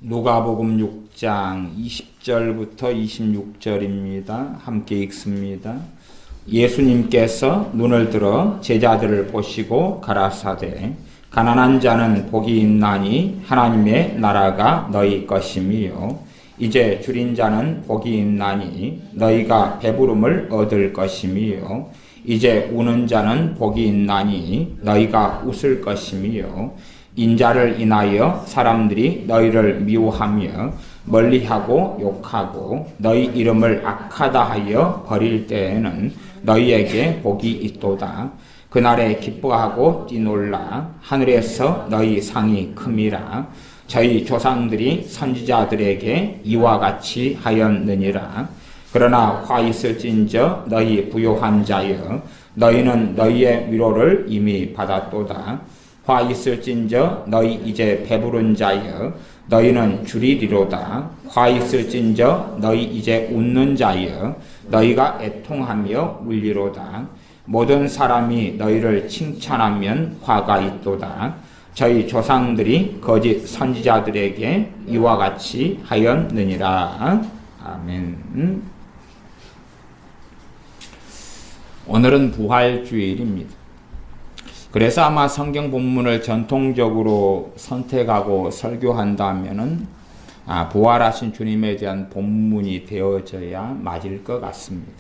누가복음 6장 20절부터 26절입니다. 함께 읽습니다. 예수님께서 눈을 들어 제자들을 보시고 가라사대 가난한 자는 복이 있나니 하나님의 나라가 너희 것임이요 이제 줄인 자는 복이 있나니 너희가 배부름을 얻을 것임이요 이제 우는 자는 복이 있나니 너희가 웃을 것임이요 인자를 인하여 사람들이 너희를 미워하며 멀리하고 욕하고 너희 이름을 악하다 하여 버릴 때에는 너희에게 복이 있도다. 그날에 기뻐하고 뛰놀라. 하늘에서 너희 상이 큼이라. 저희 조상들이 선지자들에게 이와 같이 하였느니라. 그러나 화 있을진저 너희 부요한 자여 너희는 너희의 위로를 이미 받았도다. 화 있을진저 너희 이제 배부른 자여 너희는 줄이리로다. 화 있을진저 너희 이제 웃는 자여 너희가 애통하며 울리로다. 모든 사람이 너희를 칭찬하면 화가 있도다. 저희 조상들이 거짓 선지자들에게 이와 같이 하였느니라. 아멘. 오늘은 부활주일입니다. 그래서 아마 성경 본문을 전통적으로 선택하고 설교한다면은 부활하신 주님에 대한 본문이 되어져야 맞을 것 같습니다.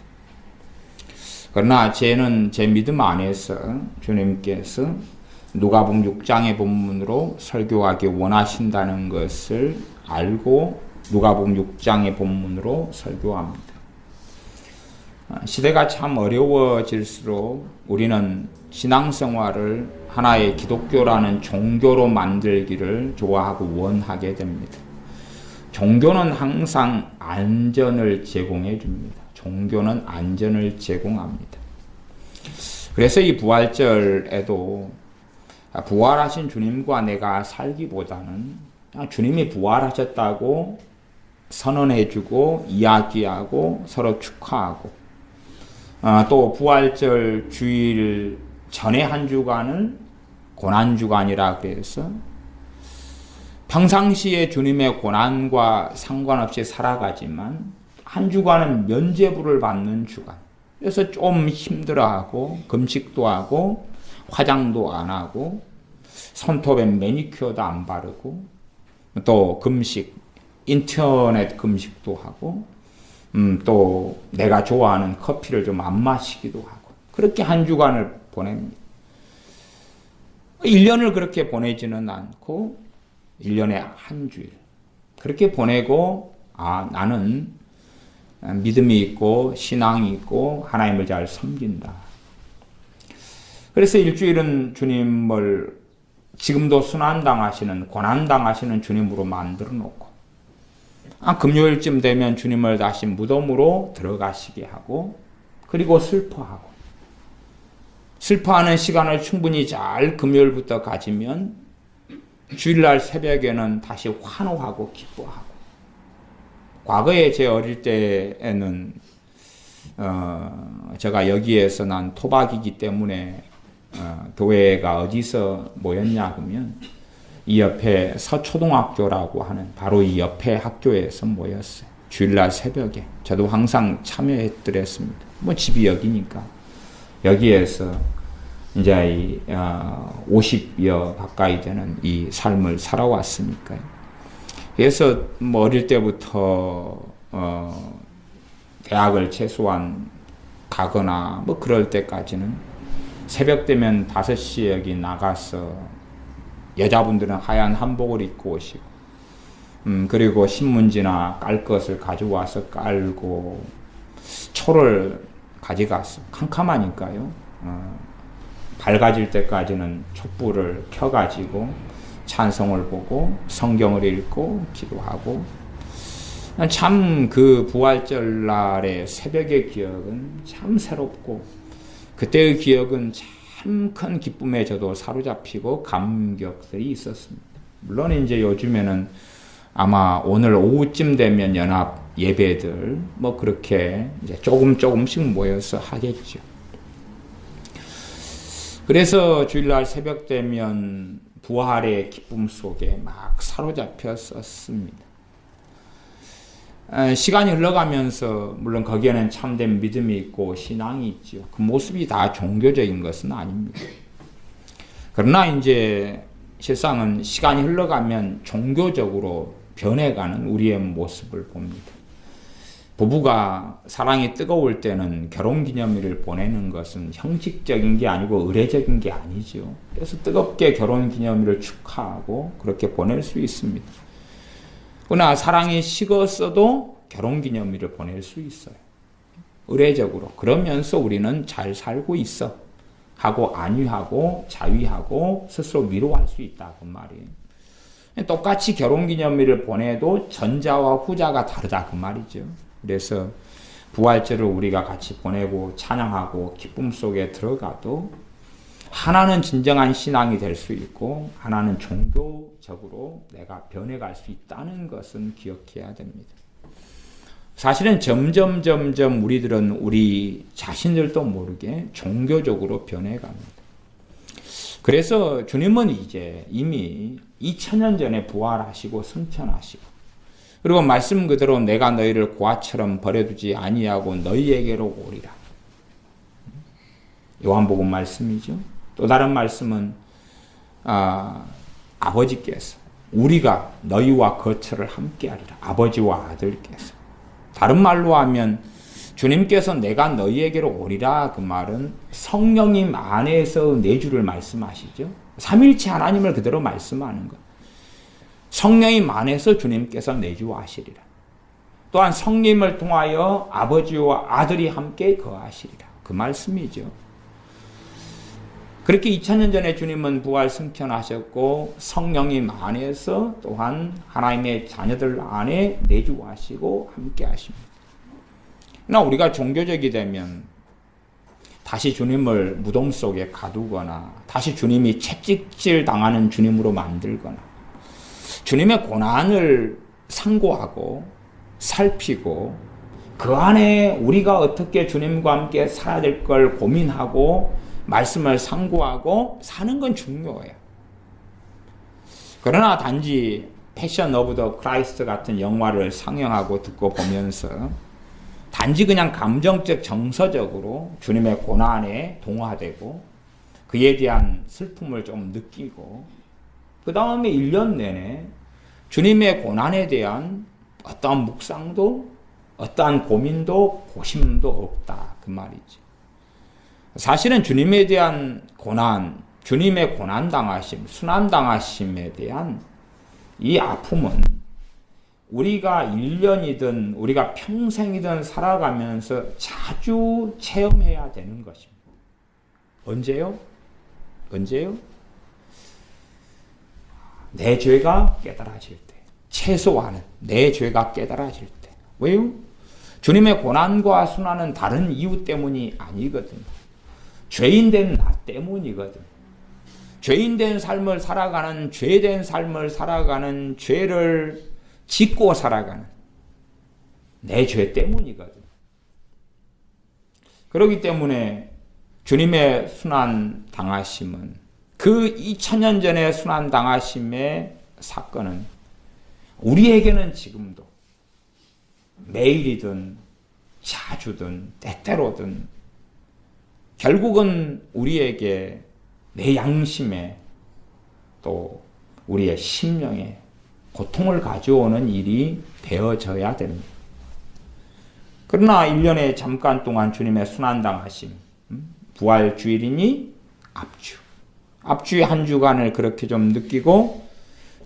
그러나 제 믿음 안에서 주님께서 누가복음 6장의 본문으로 설교하기 원하신다는 것을 알고 누가복음 6장의 본문으로 설교합니다. 시대가 참 어려워질수록 우리는 신앙생활을 하나의 기독교라는 종교로 만들기를 좋아하고 원하게 됩니다. 종교는 항상 안전을 제공해 줍니다. 종교는 안전을 제공합니다. 그래서 이 부활절에도 부활하신 주님과 내가 살기보다는 주님이 부활하셨다고 선언해주고 이야기하고 서로 축하하고 또 부활절 주일 전에 한 주간을 고난주간이라 그래서 평상시에 주님의 고난과 상관없이 살아가지만 한 주간은 면죄부를 받는 주간. 그래서 좀 힘들어하고 금식도 하고 화장도 안 하고 손톱에 매니큐어도 안 바르고 또 금식, 인터넷 금식도 하고 또 내가 좋아하는 커피를 좀 안 마시기도 하고 그렇게 한 주간을 보냅니다. 1년을 그렇게 보내지는 않고 1년에 한 주일 그렇게 보내고 나는 믿음이 있고 신앙이 있고 하나님을 잘 섬긴다. 그래서 일주일은 주님을 지금도 순환당하시는 고난당하시는 주님으로 만들어 놓고 금요일쯤 되면 주님을 다시 무덤으로 들어가시게 하고 그리고 슬퍼하는 시간을 충분히 잘 금요일부터 가지면 주일날 새벽에는 다시 환호하고 기뻐하고 과거에 제 어릴 때에는 제가 여기에서 난 토박이기 때문에 교회가 어디서 모였냐 하면 이 옆에 서초등학교라고 하는 바로 이 옆에 학교에서 모였어요. 주일날 새벽에. 저도 항상 참여했더랬습니다. 집이 여기니까. 여기에서 이제 50여 가까이 되는 이 삶을 살아왔으니까요. 그래서 어릴 때부터 대학을 최소한 가거나 그럴 때까지는 새벽 되면 5시에 여기 나가서 여자분들은 하얀 한복을 입고 오시고 그리고 신문지나 깔 것을 가져와서 깔고 초를 가져갔어. 캄캄하니까요. 밝아질 때까지는 촛불을 켜가지고 찬송을 보고 성경을 읽고 기도하고 참 그 부활절 날의 새벽의 기억은 참 새롭고 그때의 기억은 참 큰 기쁨에 저도 사로잡히고 감격들이 있었습니다. 물론 이제 요즘에는 아마 오늘 오후쯤 되면 연합 예배들 그렇게 이제 조금씩 모여서 하겠죠. 그래서 주일날 새벽 되면 부활의 기쁨 속에 막 사로잡혔었습니다. 시간이 흘러가면서 물론 거기에는 참된 믿음이 있고 신앙이 있죠. 그 모습이 다 종교적인 것은 아닙니다. 그러나 이제 실상은 시간이 흘러가면 종교적으로 변해가는 우리의 모습을 봅니다. 부부가 사랑이 뜨거울 때는 결혼기념일을 보내는 것은 형식적인 게 아니고 의례적인 게 아니죠. 그래서 뜨겁게 결혼기념일을 축하하고 그렇게 보낼 수 있습니다. 그러나 사랑이 식었어도 결혼기념일을 보낼 수 있어요. 의례적으로. 그러면서 우리는 잘 살고 있어 하고 안위하고 자위하고 스스로 위로할 수 있다 그 말이에요. 똑같이 결혼기념일을 보내도 전자와 후자가 다르다 그 말이죠. 그래서 부활절을 우리가 같이 보내고 찬양하고 기쁨 속에 들어가도 하나는 진정한 신앙이 될 수 있고 하나는 종교적으로 내가 변해갈 수 있다는 것은 기억해야 됩니다. 사실은 점점 우리들은 우리 자신들도 모르게 종교적으로 변해갑니다. 그래서 주님은 이제 이미 2000년 전에 부활하시고 승천하시고 그리고 말씀 그대로 내가 너희를 고아처럼 버려두지 아니하고 너희에게로 오리라. 요한복음 말씀이죠. 또 다른 말씀은 아버지께서 우리가 너희와 거처를 함께하리라. 아버지와 아들께서. 다른 말로 하면 주님께서 내가 너희에게로 오리라 그 말은 성령님 안에서 내주를 말씀하시죠. 삼일체 하나님을 그대로 말씀하는 것. 성령님 안에서 주님께서 내주하시리라. 또한 성령님을 통하여 아버지와 아들이 함께 거하시리라. 그 말씀이죠. 그렇게 2000년 전에 주님은 부활 승천하셨고 성령님 안에서 또한 하나님의 자녀들 안에 내주하시고 함께 하십니다. 그러나 우리가 종교적이 되면 다시 주님을 무덤 속에 가두거나 다시 주님이 채찍질 당하는 주님으로 만들거나 주님의 고난을 상고하고 살피고 그 안에 우리가 어떻게 주님과 함께 살아야 될 걸 고민하고 말씀을 상고하고 사는 건 중요해요. 그러나 단지 패션 오브 더 크라이스트 같은 영화를 상영하고 듣고 보면서 단지 그냥 감정적 정서적으로 주님의 고난에 동화되고 그에 대한 슬픔을 좀 느끼고 그 다음에 1년 내내 주님의 고난에 대한 어떠한 묵상도 어떠한 고민도 고심도 없다 그 말이죠. 사실은 주님에 대한 고난, 주님의 고난당하심, 순환당하심에 대한 이 아픔은 우리가 1년이든 우리가 평생이든 살아가면서 자주 체험해야 되는 것입니다. 언제요? 언제요? 내 죄가 깨달아질 때. 최소한은 내 죄가 깨달아질 때. 왜요? 주님의 고난과 순환은 다른 이유 때문이 아니거든요. 죄인된 나 때문이거든. 죄인된 삶을 살아가는, 죄된 삶을 살아가는, 죄를 짓고 살아가는 내 죄 때문이거든. 그렇기 때문에 주님의 순환 당하심은 그 2000년 전의 순환 당하심의 사건은 우리에게는 지금도 매일이든 자주든 때때로든 결국은 우리에게 내 양심에 또 우리의 심령에 고통을 가져오는 일이 되어져야 됩니다. 그러나 1년에 잠깐 동안 주님의 순환당하심, 부활 주일이니 앞주의 한 주간을 그렇게 좀 느끼고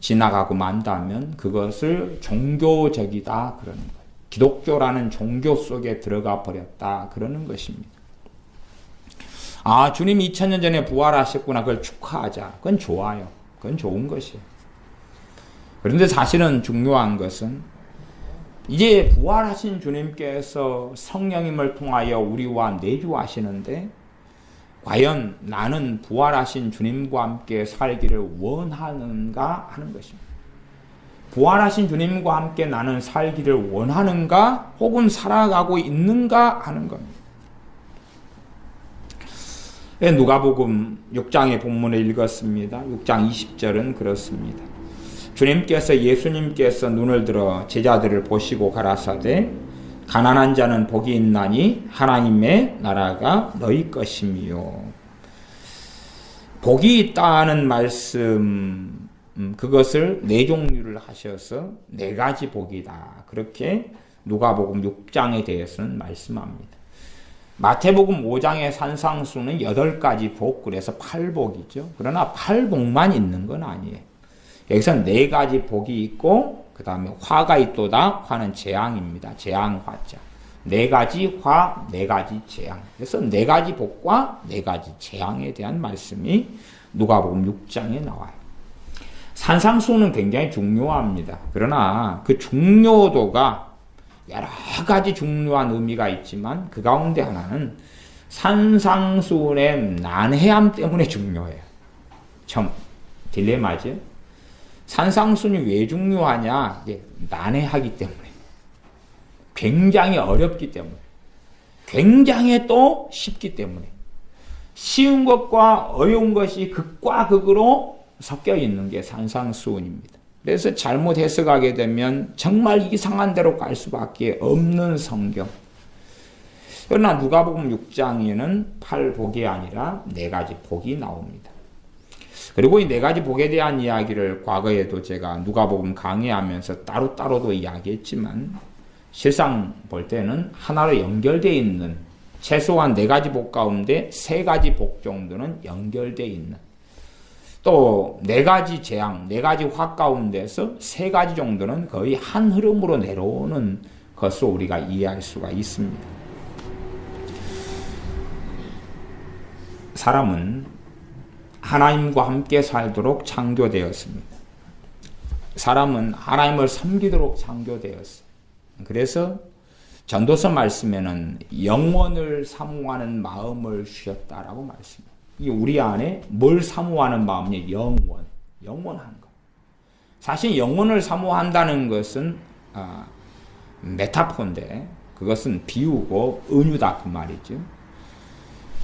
지나가고 만다면 그것을 종교적이다 그러는 거예요. 기독교라는 종교 속에 들어가 버렸다 그러는 것입니다. 아, 주님이 2000년 전에 부활하셨구나. 그걸 축하하자. 그건 좋아요. 그건 좋은 것이에요. 그런데 사실은 중요한 것은 이제 부활하신 주님께서 성령님을 통하여 우리와 내주하시는데 과연 나는 부활하신 주님과 함께 살기를 원하는가 하는 것입니다. 부활하신 주님과 함께 나는 살기를 원하는가 혹은 살아가고 있는가 하는 겁니다. 누가복음 6장의 본문을 읽었습니다. 6장 20절은 그렇습니다. 예수님께서 눈을 들어 제자들을 보시고 가라사대 가난한 자는 복이 있나니 하나님의 나라가 너희 것이며. 복이 있다는 말씀, 그것을 네 종류를 하셔서 네 가지 복이다. 그렇게 누가복음 6장에 대해서는 말씀합니다. 마태복음 5장의 산상수는 8가지 복, 그래서 8복이죠. 그러나 8복만 있는 건 아니에요. 여기서 4가지 복이 있고 그 다음에 화가 있도다. 화는 재앙입니다. 재앙화자. 4가지 화, 4가지 재앙. 그래서 4가지 복과 4가지 재앙에 대한 말씀이 누가복음 6장에 나와요. 산상수는 굉장히 중요합니다. 그러나 그 중요도가 여러 가지 중요한 의미가 있지만 그 가운데 하나는 산상수의 난해함 때문에 중요해요. 참 딜레마죠. 산상수는 왜 중요하냐? 난해하기 때문에. 굉장히 어렵기 때문에. 굉장히 또 쉽기 때문에. 쉬운 것과 어려운 것이 극과 극으로 섞여 있는 게 산상수훈입니다. 그래서 잘못 해석하게 되면 정말 이상한 데로 갈 수밖에 없는 성경. 그러나 누가복음 6장에는 8복이 아니라 4가지 복이 나옵니다. 그리고 이 4가지 복에 대한 이야기를 과거에도 제가 누가복음 강의하면서 따로따로도 이야기했지만 실상 볼 때는 하나로 연결되어 있는, 최소한 4가지 복 가운데 3가지 복 정도는 연결되어 있는, 또 4가지 재앙, 4가지 화 가운데서 3가지 정도는 거의 한 흐름으로 내려오는 것으로 우리가 이해할 수가 있습니다. 사람은 하나님과 함께 살도록 창조되었습니다. 사람은 하나님을 섬기도록 창조되었어요. 그래서 전도서 말씀에는 영원을 사모하는 마음을 주셨다라고 말씀합니다. 이 우리 안에 뭘 사모하는 마음이 영원한 것. 사실 영원을 사모한다는 것은 메타포인데 그것은 비유고 은유다 그 말이죠.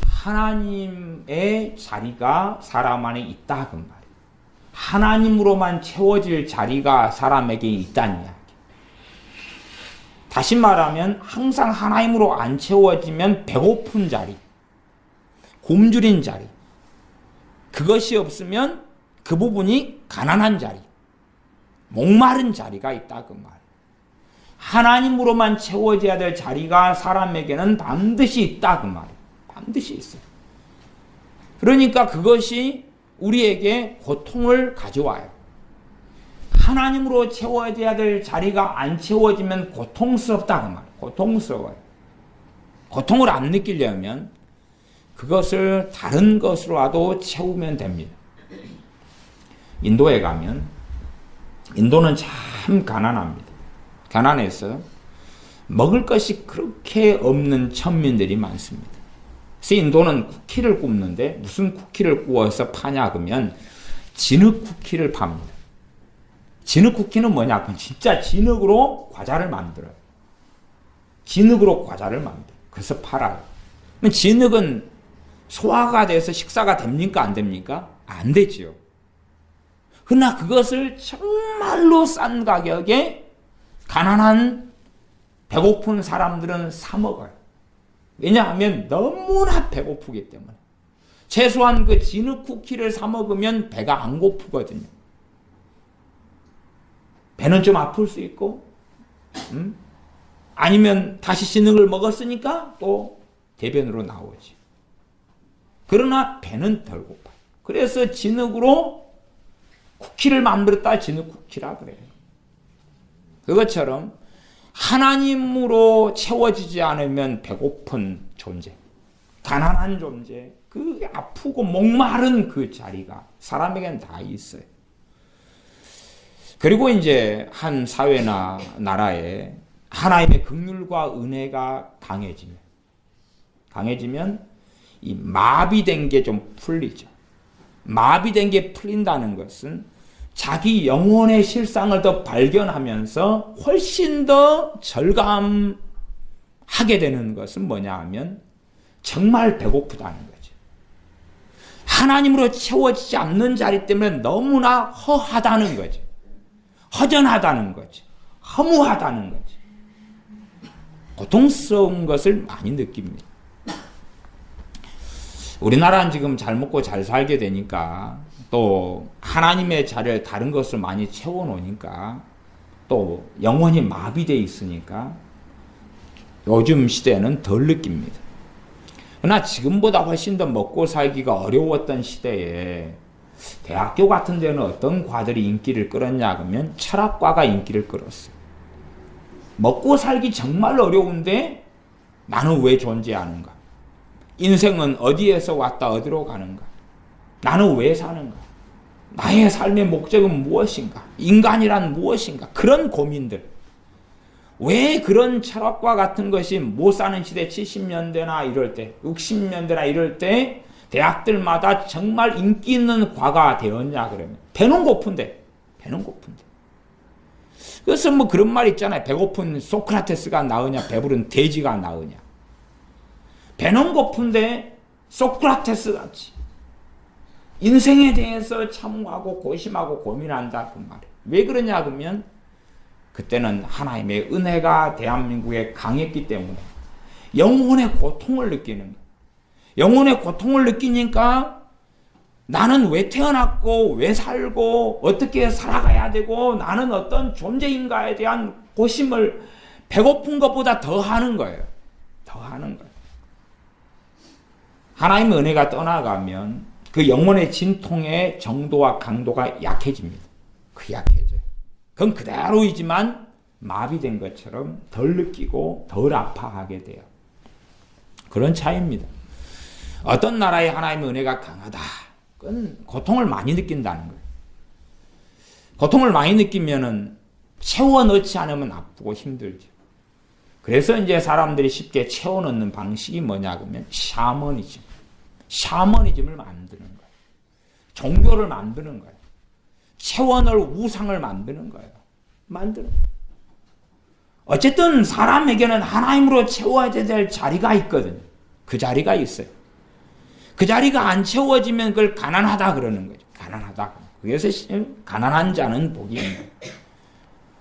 하나님의 자리가 사람 안에 있다 그 말이에요. 하나님으로만 채워질 자리가 사람에게 있다는 이야기. 다시 말하면 항상 하나님으로 안 채워지면 배고픈 자리, 굶주린 자리, 그것이 없으면 그 부분이 가난한 자리, 목마른 자리가 있다 그 말. 하나님으로만 채워져야 될 자리가 사람에게는 반드시 있다 그 말이에요. 반드시 있어요. 그러니까 그것이 우리에게 고통을 가져와요. 하나님으로 채워져야 될 자리가 안 채워지면 고통스럽다 그 말이에요. 고통스러워요. 고통을 안 느끼려면 그것을 다른 것으로라도 채우면 됩니다. 인도에 가면, 인도는 참 가난합니다. 가난해서 먹을 것이 그렇게 없는 천민들이 많습니다. 그래서 인도는 쿠키를 굽는데 무슨 쿠키를 구워서 파냐 그러면 진흙 쿠키를 팝니다. 진흙 쿠키는 뭐냐 그러면 진짜 진흙으로 과자를 만들어요. 진흙으로 과자를 만들어요. 그래서 팔아요. 그럼 진흙은 소화가 돼서 식사가 됩니까 안 됩니까? 안 되지요. 그러나 그것을 정말로 싼 가격에 가난한 배고픈 사람들은 사 먹어요. 왜냐하면 너무나 배고프기 때문에. 최소한 그 진흙 쿠키를 사 먹으면 배가 안 고프거든요. 배는 좀 아플 수 있고, 아니면 다시 진흙을 먹었으니까 또 대변으로 나오지. 그러나 배는 덜 고파요. 그래서 진흙으로 쿠키를 만들었다 진흙 쿠키라 그래요. 그것처럼 하나님으로 채워지지 않으면 배고픈 존재, 가난한 존재, 그 아프고 목마른 그 자리가 사람에게는 다 있어요. 그리고 이제 한 사회나 나라에 하나님의 긍휼과 은혜가 강해지면 이 마비된 게 좀 풀리죠. 마비된 게 풀린다는 것은 자기 영혼의 실상을 더 발견하면서 훨씬 더 절감하게 되는 것은 뭐냐 하면 정말 배고프다는 거죠. 하나님으로 채워지지 않는 자리 때문에 너무나 허하다는 거지. 허전하다는 거지. 허무하다는 거지. 고통스러운 것을 많이 느낍니다. 우리나라는 지금 잘 먹고 잘 살게 되니까 또 하나님의 자리를 다른 것을 많이 채워놓으니까 또 영혼이 마비되어 있으니까 요즘 시대에는 덜 느낍니다. 그러나 지금보다 훨씬 더 먹고 살기가 어려웠던 시대에 대학교 같은 데는 어떤 과들이 인기를 끌었냐 그러면 철학과가 인기를 끌었어요. 먹고 살기 정말 어려운데 나는 왜 존재하는가? 인생은 어디에서 왔다 어디로 가는가? 나는 왜 사는가? 나의 삶의 목적은 무엇인가? 인간이란 무엇인가? 그런 고민들. 왜 그런 철학과 같은 것이 못 사는 시대 70년대나 이럴 때, 60년대나 이럴 때 대학들마다 정말 인기 있는 과가 되었냐 그러면 배는 고픈데. 그래서 뭐 그런 말 있잖아요. 배고픈 소크라테스가 나으냐 배부른 돼지가 나으냐. 배는 고픈데 소크라테스 같이 인생에 대해서 참고하고 고심하고 고민한다 그 말이에요. 왜 그러냐 그러면 그때는 하나님의 은혜가 대한민국에 강했기 때문에 영혼의 고통을 느끼는 거예요. 영혼의 고통을 느끼니까 나는 왜 태어났고 왜 살고 어떻게 살아가야 되고 나는 어떤 존재인가에 대한 고심을 배고픈 것보다 더 하는 거예요. 하나님의 은혜가 떠나가면 그 영혼의 진통의 정도와 강도가 약해집니다. 약해져요. 그건 그대로이지만 마비된 것처럼 덜 느끼고 덜 아파하게 돼요. 그런 차이입니다. 어떤 나라의 하나님의 은혜가 강하다. 그건 고통을 많이 느낀다는 거예요. 고통을 많이 느끼면은 채워 넣지 않으면 아프고 힘들죠. 그래서 이제 사람들이 쉽게 채워 넣는 방식이 뭐냐 그러면 샤머니즘을 만드는 거예요. 종교를 만드는 거예요. 채워 넣을 우상을 만드는 거예요. 어쨌든 사람에게는 하나님으로 채워야 될 자리가 있거든요. 그 자리가 있어요. 그 자리가 안 채워지면 그걸 가난하다 그러는 거죠. 가난하다. 그래서 가난한 자는 복이 있는 거예요.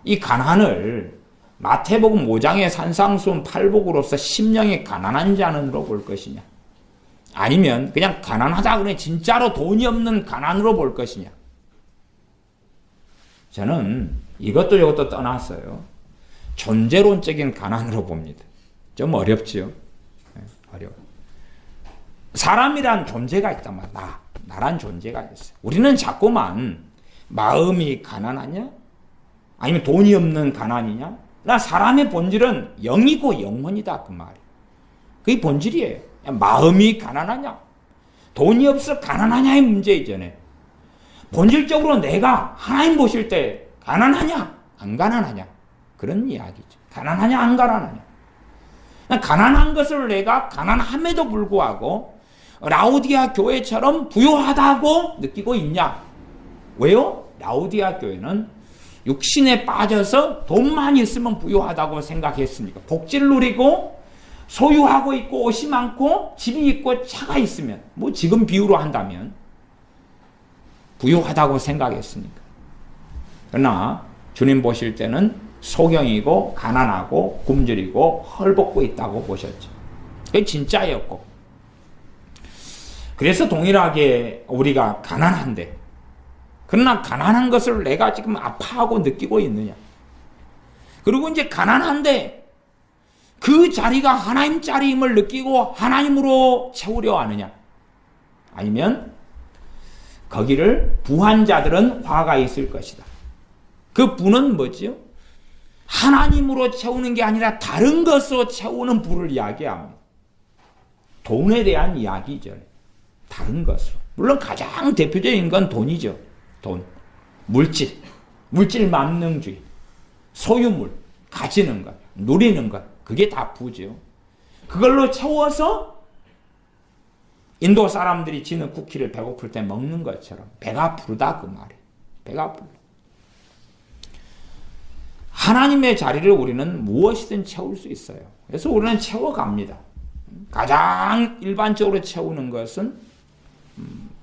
이 가난을 마태복음 5장의 산상수훈 8복으로서 심령이 가난한 자는으로 볼 것이냐, 아니면 그냥 가난하다 그래 진짜로 돈이 없는 가난으로 볼 것이냐. 저는 이것도 이것도 떠났어요. 존재론적인 가난으로 봅니다. 좀 어렵지요. 어려워. 사람이란 존재가 있단 말이야. 나란 존재가 있어요. 우리는 자꾸만 마음이 가난하냐? 아니면 돈이 없는 가난이냐? 나 사람의 본질은 영이고 영혼이다 그 말이에요. 그게 본질이에요. 마음이 가난하냐? 돈이 없어 가난하냐의 문제이잖아요. 본질적으로 내가 하나님 보실 때 가난하냐? 안 가난하냐? 그런 이야기죠. 가난하냐? 안 가난하냐? 가난한 것을 내가 가난함에도 불구하고 라오디아 교회처럼 부유하다고 느끼고 있냐? 왜요? 라오디아 교회는 육신에 빠져서 돈만 있으면 부유하다고 생각했으니까. 복지를 누리고 소유하고 있고 옷이 많고 집이 있고 차가 있으면, 뭐 지금 비유로 한다면 부유하다고 생각했으니까. 그러나 주님 보실 때는 소경이고 가난하고 굶주리고 헐벗고 있다고 보셨죠. 그게 진짜였고. 그래서 동일하게 우리가 가난한데, 그러나 가난한 것을 내가 지금 아파하고 느끼고 있느냐. 그리고 이제 가난한데 그 자리가 하나님 자리임을 느끼고 하나님으로 채우려 하느냐. 아니면 거기를 부한 자들은 화가 있을 것이다. 그 부는 뭐지요? 하나님으로 채우는 게 아니라 다른 것으로 채우는 부를 이야기합니다. 돈에 대한 이야기죠. 다른 것으로. 물론 가장 대표적인 건 돈이죠. 돈, 물질 만능주의, 소유물, 가지는 것, 누리는 것, 그게 다 부죠. 그걸로 채워서 인도 사람들이 지는 쿠키를 배고플 때 먹는 것처럼 배가 부르다 그 말이에요. 배가 부르다. 하나님의 자리를 우리는 무엇이든 채울 수 있어요. 그래서 우리는 채워갑니다. 가장 일반적으로 채우는 것은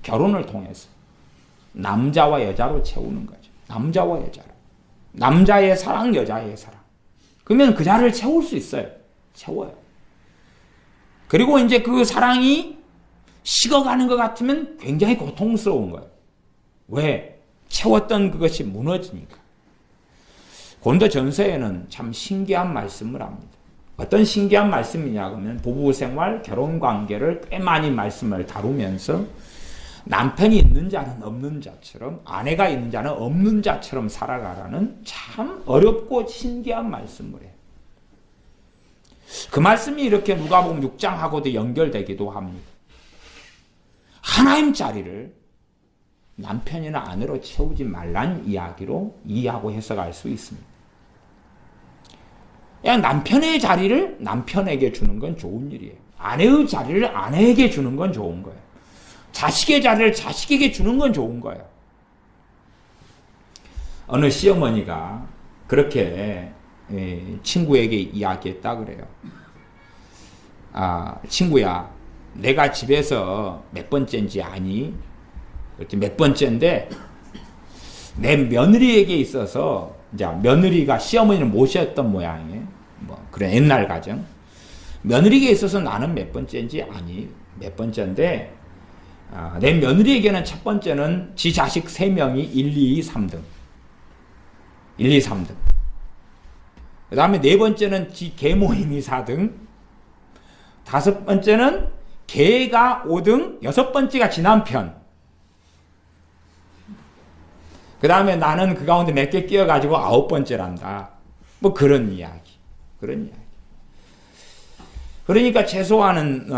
결혼을 통해서 남자와 여자로 채우는 거죠. 남자와 여자로. 남자의 사랑, 여자의 사랑. 그러면 그 자리를 채울 수 있어요. 채워요. 그리고 이제 그 사랑이 식어가는 것 같으면 굉장히 고통스러운 거예요. 왜? 채웠던 그것이 무너지니까. 고린도 전서에는 참 신기한 말씀을 합니다. 어떤 신기한 말씀이냐 그러면 부부생활, 결혼관계를 꽤 많이 말씀을 다루면서 남편이 있는 자는 없는 자처럼, 아내가 있는 자는 없는 자처럼 살아가라는 참 어렵고 신기한 말씀을 해요. 그 말씀이 이렇게 누가복음 6장하고도 연결되기도 합니다. 하나님 자리를 남편이나 아내로 채우지 말란 이야기로 이해하고 해석할 수 있습니다. 그냥 남편의 자리를 남편에게 주는 건 좋은 일이에요. 아내의 자리를 아내에게 주는 건 좋은 거예요. 자식의 자리를 자식에게 주는 건 좋은 거예요. 어느 시어머니가 그렇게 친구에게 이야기했다 그래요. 아, 친구야, 내가 집에서 몇 번째인지 아니? 몇 번째인데 내 며느리에게 있어서 이제 며느리가 시어머니를 모셨던 모양이에요. 뭐 그런 옛날 가정. 며느리에게 있어서 나는 몇 번째인지 아니? 몇 번째인데 내 며느리에게는 첫 번째는 지 자식 3명이 1, 2, 3등. 1, 2, 3등. 그 다음에 4번째는 지 계모임이 4등. 5번째는 개가 5등. 6번째가 지 남편. 그 다음에 나는 그 가운데 몇 개 끼어가지고 9번째란다. 뭐 그런 이야기. 그런 이야기. 그러니까 최소한은,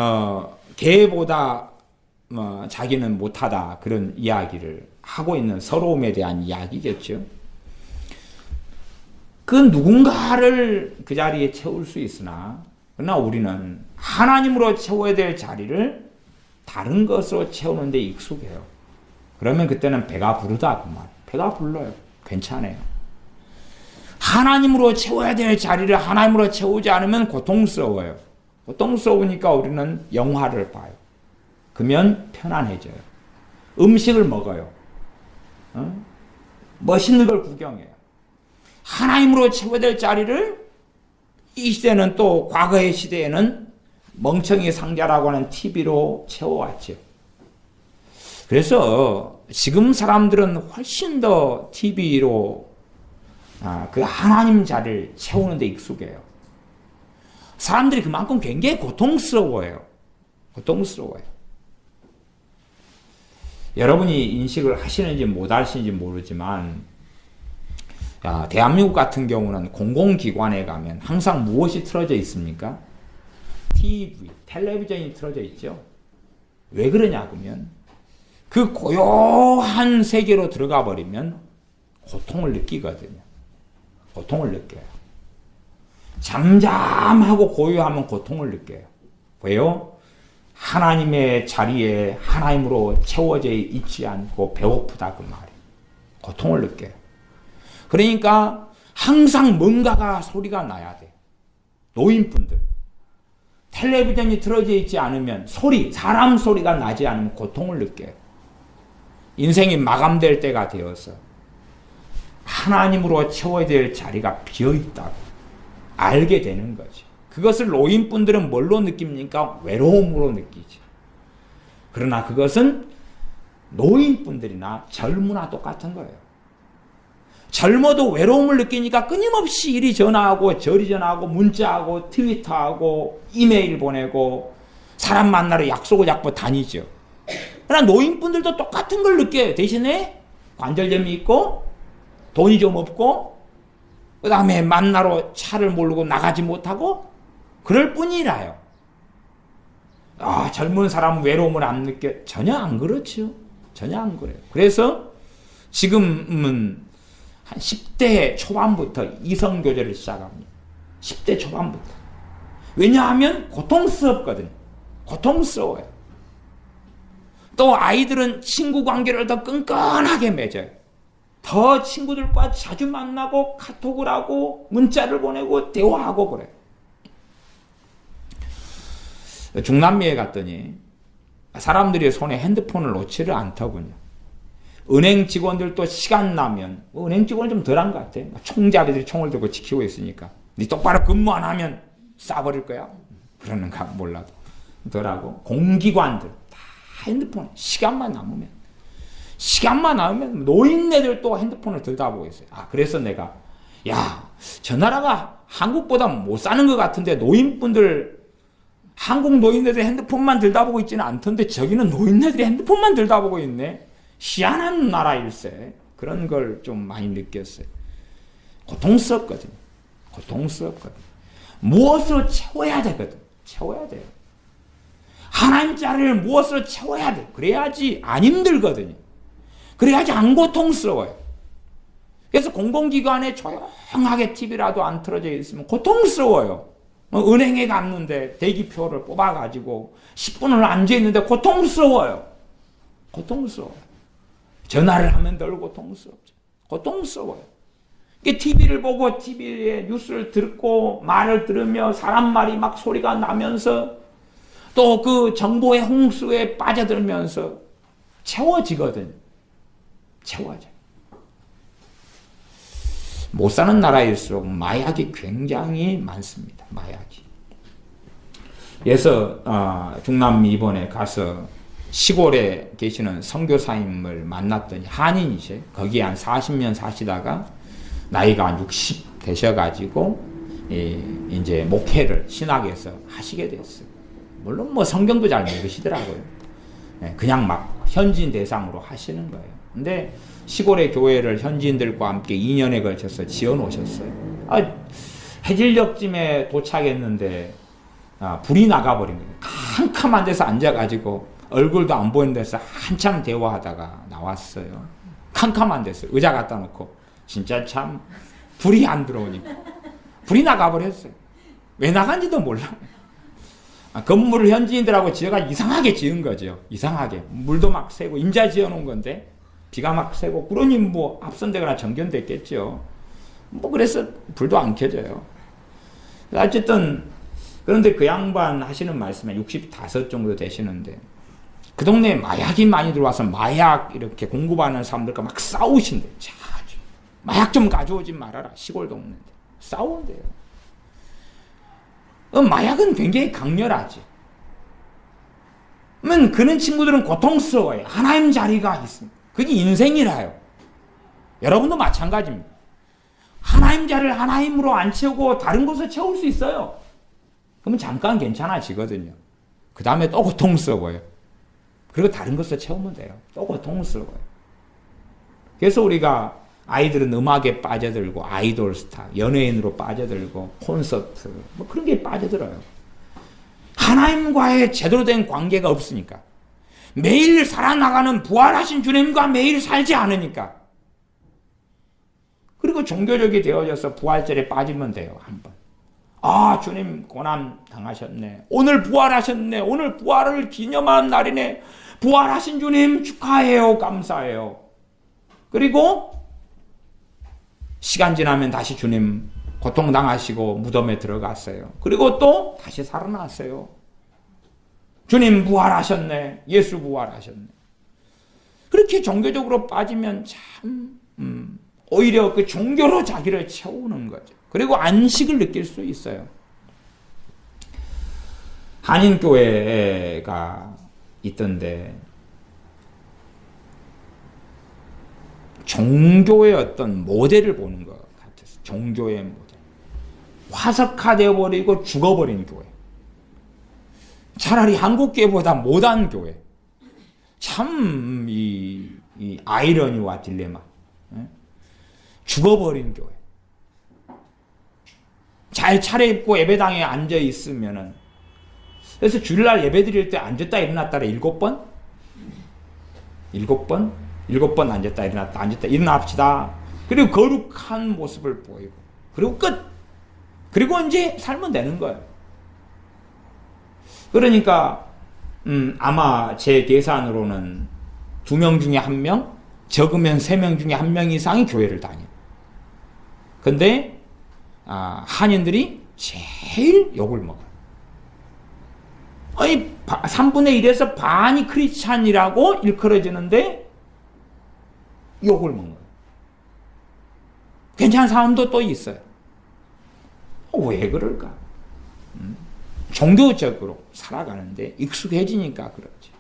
개보다, 자기는 못하다. 그런 이야기를 하고 있는 서러움에 대한 이야기겠죠. 그 누군가를 그 자리에 채울 수 있으나, 그러나 우리는 하나님으로 채워야 될 자리를 다른 것으로 채우는 데 익숙해요. 그러면 그때는 배가 부르다. 그 말. 배가 불러요. 괜찮아요. 하나님으로 채워야 될 자리를 하나님으로 채우지 않으면 고통스러워요. 고통스러우니까 우리는 영화를 봐요. 그러면 편안해져요. 음식을 먹어요. 멋있는 걸 구경해요. 하나님으로 채워야 될 자리를 이 시대는 또 과거의 시대에는 멍청이 상자라고 하는 TV로 채워왔죠. 그래서 지금 사람들은 훨씬 더 TV로 그 하나님 자리를 채우는 데 익숙해요. 사람들이 그만큼 굉장히 고통스러워요. 고통스러워요. 여러분이 인식을 하시는지 못 하시는지 모르지만 대한민국 같은 경우는 공공기관에 가면 항상 무엇이 틀어져 있습니까? TV, 텔레비전이 틀어져 있죠. 왜 그러냐 그러면 그 고요한 세계로 들어가 버리면 고통을 느끼거든요. 고통을 느껴요. 잠잠하고 고요하면 고통을 느껴요. 왜요? 하나님의 자리에 하나님으로 채워져 있지 않고 배고프다 그 말이에요. 고통을 느껴요. 그러니까 항상 뭔가가 소리가 나야 돼. 노인분들. 텔레비전이 틀어져 있지 않으면 사람 소리가 나지 않으면 고통을 느껴요. 인생이 마감될 때가 되어서 하나님으로 채워야 될 자리가 비어있다고 알게 되는 거죠. 그것을 노인분들은 뭘로 느낍니까? 외로움으로 느끼죠. 그러나 그것은 노인분들이나 젊으나 똑같은 거예요. 젊어도 외로움을 느끼니까 끊임없이 이리 전화하고 저리 전화하고 문자하고 트위터하고 이메일 보내고 사람 만나러 약속을 잡고 다니죠. 그러나 노인분들도 똑같은 걸 느껴요. 대신에 관절염이 있고 돈이 좀 없고 그 다음에 만나러 차를 모르고 나가지 못하고 그럴 뿐이라요. 젊은 사람은 외로움을 안 느껴? 전혀 안 그렇죠. 전혀 안 그래요. 그래서 지금은 한 10대 초반부터 이성교제를 시작합니다. 10대 초반부터. 왜냐하면 고통스럽거든요. 고통스러워요. 또 아이들은 친구 관계를 더 끈끈하게 맺어요. 더 친구들과 자주 만나고 카톡을 하고 문자를 보내고 대화하고 그래요. 중남미에 갔더니 사람들이 손에 핸드폰을 놓지를 않더군요. 은행 직원들도 시간 나면, 은행 직원은 좀 덜한 것 같아. 총자리들이 총을 들고 지키고 있으니까. 니 똑바로 근무 안 하면 쏴버릴 거야. 그러는가 몰라도. 덜하고. 공기관들 다 핸드폰. 시간만 남으면 노인네들도 핸드폰을 들다 보고 있어요. 그래서 내가, 저 나라가 한국보다 못 사는 것 같은데 노인분들, 한국 노인네들이 핸드폰만 들다 보고 있지는 않던데 저기는 노인네들이 핸드폰만 들다 보고 있네. 희한한 나라일세. 그런 걸 좀 많이 느꼈어요. 고통스럽거든요. 무엇으로 채워야 되거든. 채워야 돼요. 하나님 자리를 무엇으로 채워야 돼. 그래야지 안 힘들거든요. 그래야지 안 고통스러워요. 그래서 공공기관에 조용하게 TV라도 안 틀어져 있으면 고통스러워요. 은행에 갔는데 대기표를 뽑아가지고 10분을 앉아있는데 고통스러워요. 전화를 하면 덜 고통스러워요. TV를 보고 TV에 뉴스를 듣고 말을 들으며 사람 말이 막 소리가 나면서 또 그 정보의 홍수에 빠져들면서 채워져요. 못 사는 나라일수록 마약이 굉장히 많습니다. 그래서 중남미 이번에 가서 시골에 계시는 선교사님을 만났더니 한인이세요. 거기에 한 40년 사시다가 나이가 한 60 되셔가지고 이제 목회를 신학에서 하시게 됐어요. 물론 뭐 성경도 잘 모르시더라고요. 그냥 막 현지인 대상으로 하시는 거예요. 근데 시골의 교회를 현지인들과 함께 2년에 걸쳐서 지어놓으셨어요. 해질녘쯤에 도착했는데 불이 나가버린 거예요. 캄캄한 데서 앉아가지고 얼굴도 안 보이는 데서 한참 대화하다가 나왔어요. 캄캄한 데서 의자 갖다 놓고 진짜 참 불이 안 들어오니까 불이 나가버렸어요. 왜 나간지도 몰라. 건물을 현지인들하고 지어가 이상하게 지은 거죠. 이상하게. 물도 막 새고 임자 지어놓은 건데 비가 막 새고 그러니 뭐 합선되거나 정전됐겠죠. 뭐 그래서 불도 안 켜져요. 어쨌든 그런데 그 양반 하시는 말씀에 65 정도 되시는데 그 동네에 마약이 많이 들어와서 마약 이렇게 공급하는 사람들과 막 싸우신대. 마약 좀 가져오지 말아라. 시골 동네인데 싸운대요. 마약은 굉장히 강렬하지. 그러면 그런 친구들은 고통스러워요. 하나님 자리가 있습니다. 그게 인생이라요. 여러분도 마찬가지입니다. 하나님 자리를 하나님으로 안 채우고 다른 곳을 채울 수 있어요. 그러면 잠깐 괜찮아지거든요. 그 다음에 또 고통스러워요. 그리고 다른 것을 채우면 돼요. 또 고통스러워요. 그래서 우리가 아이들은 음악에 빠져들고 아이돌 스타, 연예인으로 빠져들고 콘서트 뭐 그런 게 빠져들어요. 하나님과의 제대로 된 관계가 없으니까. 매일 살아나가는 부활하신 주님과 매일 살지 않으니까. 그리고 종교적이 되어져서 부활절에 빠지면 돼요. 한번. 주님 고난 당하셨네. 오늘 부활하셨네. 오늘 부활을 기념하는 날이네. 부활하신 주님 축하해요. 감사해요. 그리고 시간 지나면 다시 주님 고통당하시고 무덤에 들어갔어요. 그리고 또 다시 살아났어요. 주님 부활하셨네. 예수 부활하셨네. 그렇게 종교적으로 빠지면 참 오히려 그 종교로 자기를 채우는 거죠. 그리고 안식을 느낄 수 있어요. 한인교회가 있던데 종교의 어떤 모델을 보는 것 같았어요. 종교의 모델. 화석화되어 버리고 죽어버린 교회. 차라리 한국교회보다 못한 교회. 참 이 아이러니와 딜레마. 죽어버린 교회. 잘 차려입고 예배당에 앉아 있으면은 그래서 주일날 예배 드릴 때 앉았다 일어났다를 7번? 7번 앉았다 일어났다 앉았다 일어납시다. 그리고 거룩한 모습을 보이고 그리고 끝. 그리고 이제 살면 되는 거예요. 그러니까 아마 제 계산으로는 2명 중에 1명, 적으면 3명 중에 1명 이상이 교회를 다녀요. 근데 한인들이 제일 욕을 먹어요. 아니 3분의 1에서 반이 크리스찬이라고 일컬어지는데 욕을 먹는 거예요. 괜찮은 사람도 또 있어요. 왜 그럴까? 종교적으로 살아가는데 익숙해지니까 그렇지.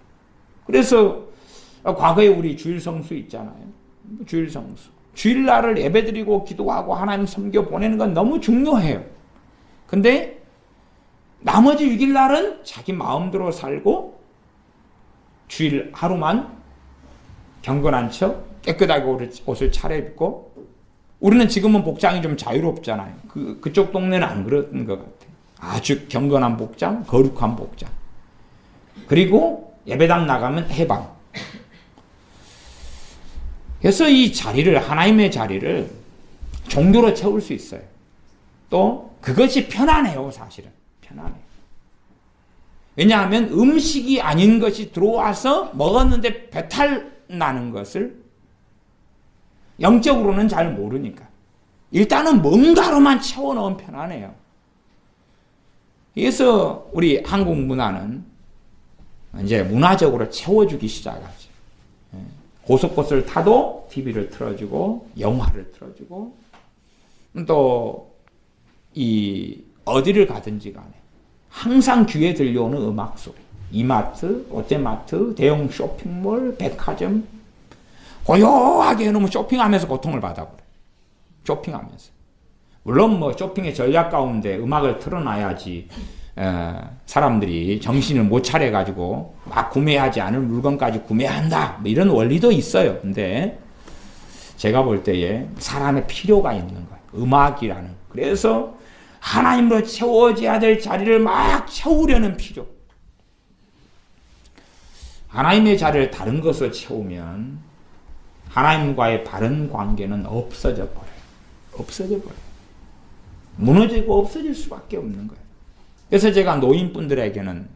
그래서 과거에 우리 주일 성수 있잖아요. 주일 성수. 주일날을 예배드리고 기도하고 하나님 섬겨 보내는 건 너무 중요해요. 근데 나머지 6일날은 자기 마음대로 살고 주일 하루만 경건한 척 깨끗하게 옷을 차려입고, 우리는 지금은 복장이 좀 자유롭잖아요. 그쪽 동네는 안 그런 것 같아요. 아주 경건한 복장, 거룩한 복장. 그리고 예배당 나가면 해방. 그래서 이 자리를, 하나님의 자리를 종교로 채울 수 있어요. 또 그것이 편안해요, 사실은. 편안해요. 왜냐하면 음식이 아닌 것이 들어와서 먹었는데 배탈 나는 것을 영적으로는 잘 모르니까 일단은 뭔가로만 채워넣으면 편안해요. 그래서 우리 한국 문화는 이제 문화적으로 채워주기 시작하죠. 고속버스를 타도 TV를 틀어주고 영화를 틀어주고, 또 이 어디를 가든지 간에 항상 귀에 들려오는 음악 소리, 이마트, 롯데마트, 대형 쇼핑몰, 백화점, 고요하게 해놓으면 쇼핑하면서 고통을 받아버려요. 쇼핑하면서. 물론 뭐 쇼핑의 전략 가운데 음악을 틀어놔야지 사람들이 정신을 못 차려가지고 막 구매하지 않을 물건까지 구매한다, 뭐 이런 원리도 있어요. 근데 제가 볼 때에 사람의 필요가 있는 거예요. 음악이라는. 그래서 하나님으로 채워져야 될 자리를 막 채우려는 필요. 하나님의 자리를 다른 것으로 채우면 하나님과의 바른 관계는 없어져 버려요. 없어져 버려요. 무너지고 없어질 수밖에 없는 거예요. 그래서 제가 노인분들에게는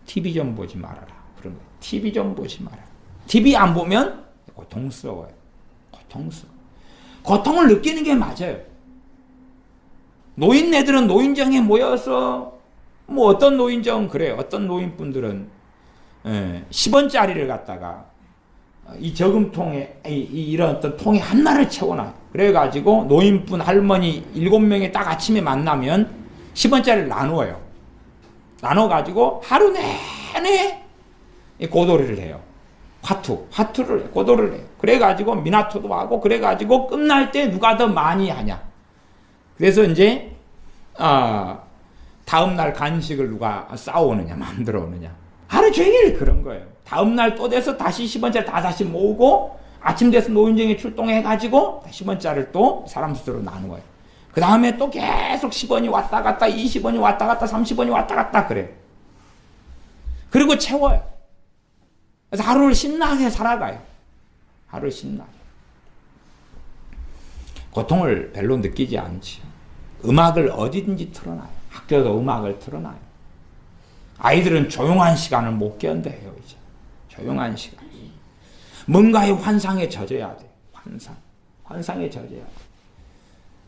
TV 좀 보지 말아라. 그런 거예요. TV 좀 보지 마라. TV 안 보면 고통스러워요. 고통스러워. 고통을 느끼는 게 맞아요. 노인네들은 노인정에 모여서, 뭐 어떤 노인정은 그래요. 어떤 노인분들은 10원짜리를 갖다가 이 저금통에 이런 어떤 통에 하나를 채워놔요. 그래가지고 노인분 할머니 7명이 딱 아침에 만나면 10원짜리를 나누어요. 나눠가지고 하루 내내 고도리를 해요. 화투를 고도를 해요. 그래가지고 미나토도 하고, 그래가지고 끝날 때 누가 더 많이 하냐. 그래서 이제 다음날 간식을 누가 싸오느냐 만들어 오느냐. 하루 종일 그런 거예요. 다음날 또 돼서 다시 10원짜리 다시 모으고, 아침 돼서 노인정에 출동해가지고 10원짜리를 또 사람 수대로 나누어요. 그 다음에 또 계속 10원이 왔다 갔다, 20원이 왔다 갔다, 30원이 왔다 갔다 그래요. 그리고 채워요. 그래서 하루를 신나게 살아가요. 하루를 신나게. 고통을 별로 느끼지 않지. 음악을 어디든지 틀어놔요. 학교도 음악을 틀어놔요. 아이들은 조용한 시간을 못 견뎌요, 이제. 조용한 시간. 뭔가의 환상에 젖어야 돼. 환상에 젖어야 돼.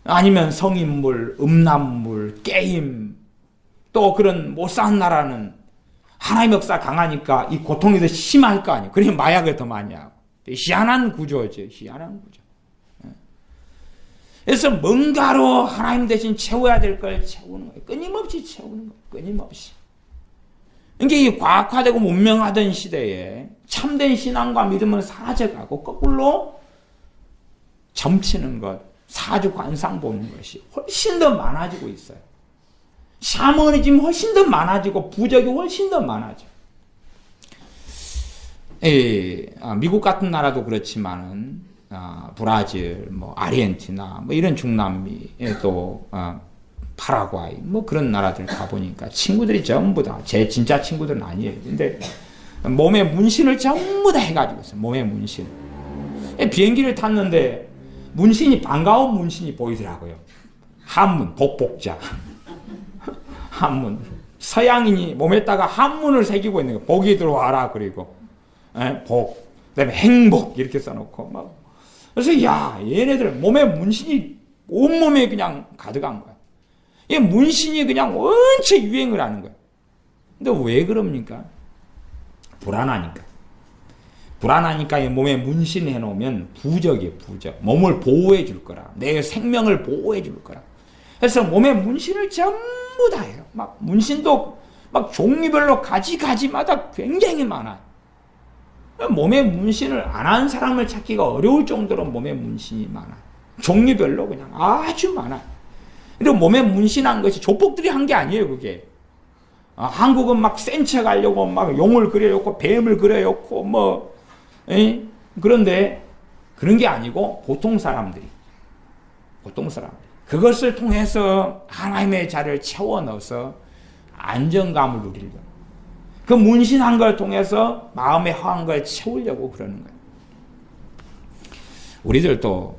아니면 성인물, 음란물, 게임, 또 그런 못 사는 나라는 하나님의 역사 강하니까 이 고통이 더 심할 거 아니에요. 그러니 마약을 더 많이 하고. 희한한 구조죠. 희한한 구조. 그래서 뭔가로 하나님 대신 채워야 될 걸 채우는 거예요. 끊임없이 채우는 거예요. 끊임없이. 이게 이 과학화되고 문명화된 시대에 참된 신앙과 믿음은 사라져가고 거꾸로 점치는 것, 사주 관상 보는 것이 훨씬 더 많아지고 있어요. 샤머니즘 훨씬 더 많아지고 부적이 훨씬 더 많아져. 미국 같은 나라도 그렇지만은 브라질, 뭐 아르헨티나, 뭐 이런 중남미에 또 파라과이, 뭐 그런 나라들 가보니까 친구들이 전부 다 제 진짜 친구들은 아니에요. 근데 몸에 문신을 전부 다 해가지고 있어요. 몸에 문신. 비행기를 탔는데 문신이, 반가운 문신이 보이더라고요. 한문, 복복자. 한문. 서양인이 몸에다가 한문을 새기고 있는 거예요. 복이 들어와라. 그리고 복, 그다음에 행복 이렇게 써놓고 막. 그래서 야, 얘네들 몸에 문신이 온몸에 그냥 가득한 거야. 이 문신이 그냥 원체 유행을 하는 거야. 근데 왜 그럽니까? 불안하니까. 불안하니까 몸에 문신해 놓으면 부적이에요, 부적. 몸을 보호해 줄 거라. 내 생명을 보호해 줄 거라. 그래서 몸에 문신을 전부 다 해요. 막 문신도 막 종류별로 가지마다 굉장히 많아요. 몸에 문신을 안 한 사람을 찾기가 어려울 정도로 몸에 문신이 많아요. 종류별로 그냥 아주 많아요. 그리고 몸에 문신한 것이 조폭들이 한 게 아니에요, 그게. 한국은 막 센 척 하려고 막 용을 그려놓고 뱀을 그려놓고 그런데 그런 게 아니고 보통 사람들이 그것을 통해서 하나님의 자리를 채워 넣어서 안정감을 누리려고, 그 문신한 걸 통해서 마음의 허한 걸 채우려고 그러는 거예요. 우리들도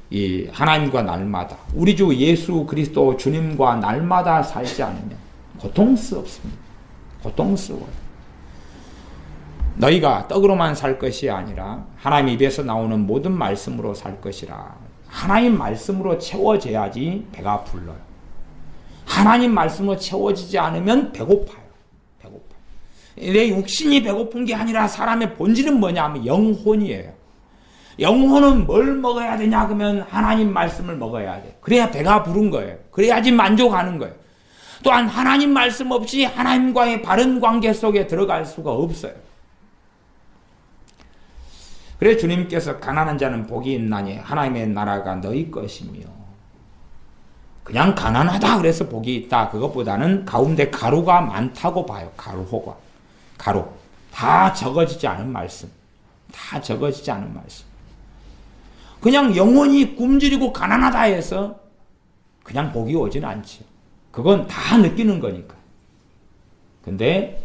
이 하나님과 날마다 우리 주 예수 그리스도 주님과 날마다 살지 않으면 고통스럽습니다. 고통스러워요. 너희가 떡으로만 살 것이 아니라 하나님 입에서 나오는 모든 말씀으로 살 것이라. 하나님 말씀으로 채워져야지 배가 불러요. 하나님 말씀으로 채워지지 않으면 배고파요. 내 육신이 배고픈 게 아니라 사람의 본질은 뭐냐 하면 영혼이에요. 영혼은 뭘 먹어야 되냐 그러면 하나님 말씀을 먹어야 돼. 그래야 배가 부른 거예요. 그래야지 만족하는 거예요. 또한 하나님 말씀 없이 하나님과의 바른 관계 속에 들어갈 수가 없어요. 그래 주님께서 가난한 자는 복이 있나니 하나님의 나라가 너희 것이며, 그냥 가난하다 그래서 복이 있다 그것보다는 가운데 가루가 많다고 봐요. 가루 다 적어지지 않은 말씀, 그냥 영혼이 굶주리고 가난하다 해서 그냥 복이 오지는 않죠. 그건 다 느끼는 거니까. 근데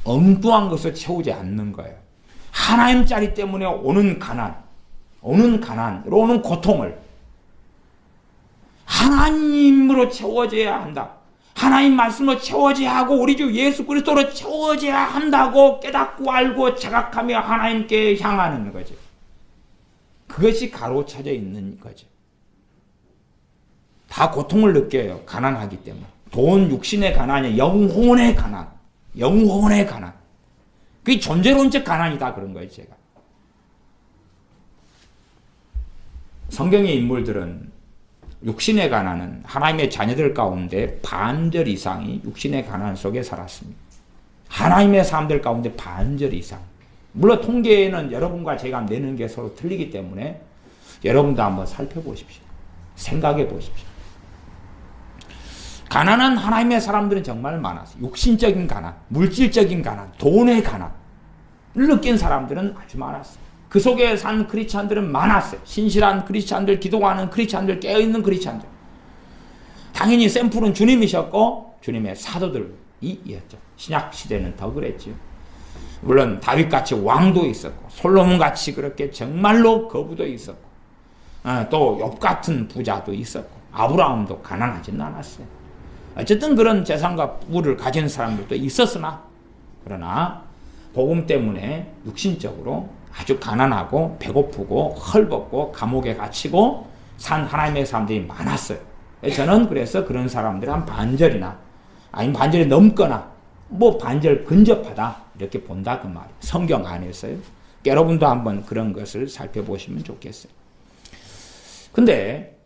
엉뚱한 것을 채우지 않는 거예요. 하나님 자리 때문에 오는 가난으로 오는 고통을 하나님으로 채워져야 한다. 하나님 말씀으로 채워져야 하고 우리 주 예수 그리스도로 채워져야 한다고 깨닫고 알고 자각하며 하나님께 향하는 거죠. 그것이 가로쳐져 있는 거죠. 다 고통을 느껴요. 가난하기 때문에. 돈, 육신의 가난이 영혼의 가난. 그게 존재론적 가난이다 그런 거예요, 제가. 성경의 인물들은 육신의 가난은 하나님의 자녀들 가운데 반절 이상이 육신의 가난 속에 살았습니다. 하나님의 사람들 가운데 반절 이상. 물론 통계는 여러분과 제가 내는 게 서로 틀리기 때문에 여러분도 한번 살펴보십시오. 생각해 보십시오. 가난한 하나님의 사람들은 정말 많았어요. 육신적인 가난, 물질적인 가난, 돈의 가난을 느낀 사람들은 아주 많았어요. 그 속에 산 크리스찬들은 많았어요. 신실한 크리스찬들, 기도하는 크리스찬들, 깨어있는 크리스찬들. 당연히 샘플은 주님이셨고 주님의 사도들이었죠. 신약 시대는 더 그랬죠. 물론 다윗같이 왕도 있었고 솔로몬같이 그렇게 정말로 거부도 있었고 또 욥 같은 부자도 있었고 아브라함도 가난하지는 않았어요. 어쨌든 그런 재산과 부를 가진 사람들도 있었으나, 그러나 복음 때문에 육신적으로 아주 가난하고 배고프고 헐벗고 감옥에 갇히고 산 하나님의 사람들이 많았어요. 저는 그래서 그런 사람들 한 반절이나 아니면 반절이 넘거나 반절 근접하다 이렇게 본다 그 말이에요. 성경 안에서요. 여러분도 한번 그런 것을 살펴보시면 좋겠어요. 근데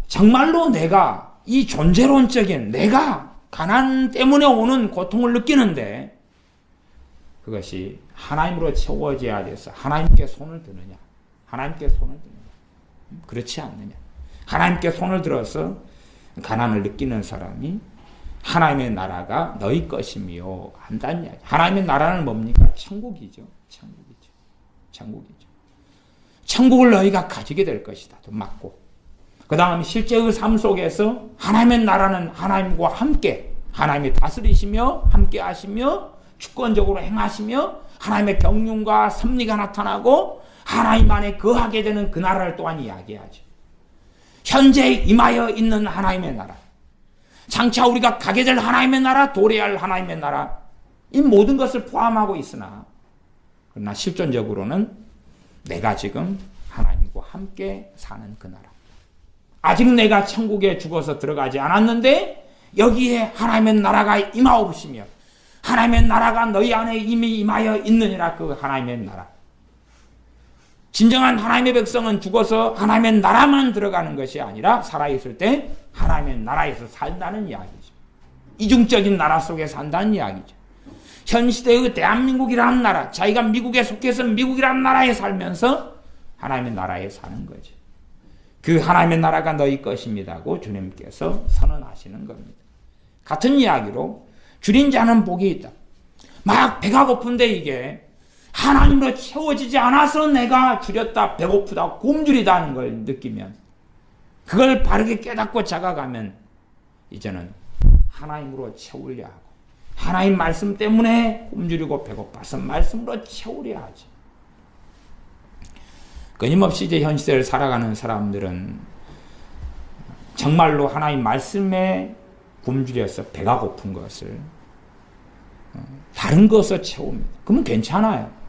정말로 내가 이 존재론적인 내가 가난 때문에 오는 고통을 느끼는데 그것이 하나님으로 채워져야 돼서 하나님께 손을 드느냐, 그렇지 않느냐. 하나님께 손을 들어서 가난을 느끼는 사람이 하나님의 나라가 너희 것이며 한다는 이야기. 하나님의 나라는 뭡니까? 천국이죠. 천국을 너희가 가지게 될 것이다. 또 맞고. 그 다음 실제의 삶 속에서 하나님의 나라는 하나님과 함께 하나님이 다스리시며 함께 하시며 주권적으로 행하시며 하나님의 경륜과 섭리가 나타나고 하나님 안에 거하게 되는 그 나라를 또한 이야기하죠. 현재 임하여 있는 하나님의 나라, 장차 우리가 가게 될 하나님의 나라, 도래할 하나님의 나라, 이 모든 것을 포함하고 있으나 그러나 실존적으로는 내가 지금 하나님과 함께 사는 그 나라, 아직 내가 천국에 죽어서 들어가지 않았는데 여기에 하나님의 나라가 임하옵시며 하나님의 나라가 너희 안에 이미 임하여 있느니라. 그 하나님의 나라. 진정한 하나님의 백성은 죽어서 하나님의 나라만 들어가는 것이 아니라 살아있을 때 하나님의 나라에서 산다는 이야기죠. 이중적인 나라 속에 산다는 이야기죠. 현 시대의 대한민국이라는 나라, 자기가 미국에 속해서 미국이라는 나라에 살면서 하나님의 나라에 사는 거죠. 그 하나님의 나라가 너희 것입니다고 주님께서 선언하시는 겁니다. 같은 이야기로 줄인 자는 복이 있다. 막 배가 고픈데 이게 하나님으로 채워지지 않아서 내가 줄였다, 배고프다, 굶주리다는 걸 느끼면, 그걸 바르게 깨닫고 자각하면 이제는 하나님으로 채우려 하고, 하나님 말씀 때문에 굶주리고 배고파서 말씀으로 채우려 하지. 끊임없이 이제 현 시대를 살아가는 사람들은 정말로 하나님 말씀에 굶주려서 배가 고픈 것을 다른 것을 채웁니다. 그러면 괜찮아요.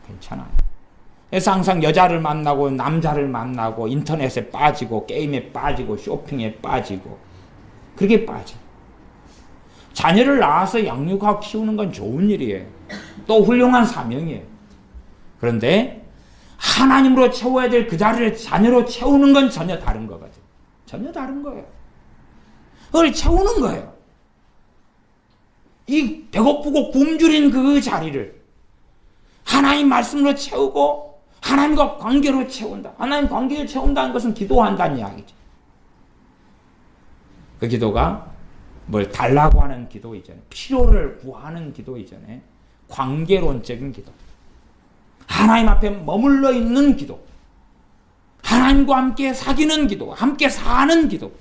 그래서 항상 여자를 만나고 남자를 만나고 인터넷에 빠지고 게임에 빠지고 쇼핑에 빠지고 그렇게 빠져. 자녀를 낳아서 양육하고 키우는 건 좋은 일이에요. 또 훌륭한 사명이에요. 그런데 하나님으로 채워야 될 그 자리를 자녀로 채우는 건 전혀 다른 거거든. 전혀 다른 거예요. 그걸 채우는 거예요. 이 배고프고 굶주린 그 자리를 하나님 말씀으로 채우고 하나님과 관계로 채운다. 하나님 관계를 채운다는 것은 기도한다는 이야기죠. 그 기도가 뭘 달라고 하는 기도 이전에, 필요를 구하는 기도 이전에 관계론적인 기도, 하나님 앞에 머물러 있는 기도, 하나님과 함께 사귀는 기도, 함께 사는 기도.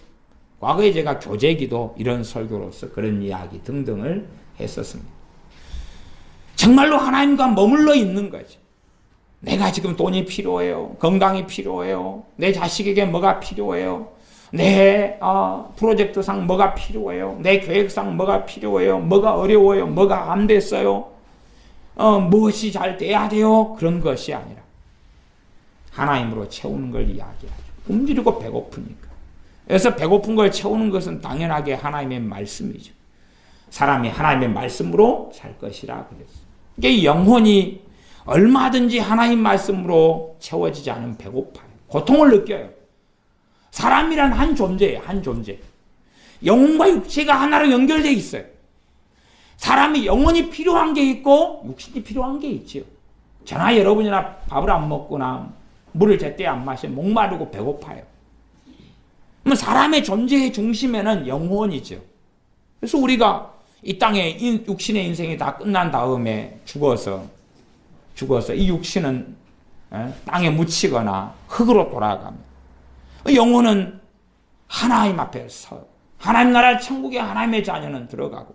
과거에 제가 교제 기도 이런 설교로서 그런 이야기 등등을 했었습니다. 정말로 하나님과 머물러 있는 거죠. 내가 지금 돈이 필요해요. 건강이 필요해요. 내 자식에게 뭐가 필요해요. 내 프로젝트상 뭐가 필요해요. 내 계획상 뭐가 필요해요. 뭐가 어려워요. 뭐가 안 됐어요. 무엇이 잘 돼야 돼요. 그런 것이 아니라 하나님으로 채우는 걸 이야기하죠. 굶주리고 배고프니까. 그래서 배고픈 걸 채우는 것은 당연하게 하나님의 말씀이죠. 사람이 하나님의 말씀으로 살 것이라 그랬어요. 이게 영혼이 얼마든지 하나님 말씀으로 채워지지 않으면 배고파요. 고통을 느껴요. 사람이란 한 존재예요. 한 존재. 영혼과 육체가 하나로 연결되어 있어요. 사람이 영혼이 필요한 게 있고 육신이 필요한 게 있지요. 저나 여러분이나 밥을 안 먹거나 물을 제때 안 마시면 목마르고 배고파요. 그러면 사람의 존재의 중심에는 영혼이죠. 그래서 우리가 이 땅에 육신의 인생이 다 끝난 다음에 죽어서 이 육신은 땅에 묻히거나 흙으로 돌아갑니다. 영혼은 하나님 앞에 서요. 하나님 나라 천국에 하나님의 자녀는 들어가고,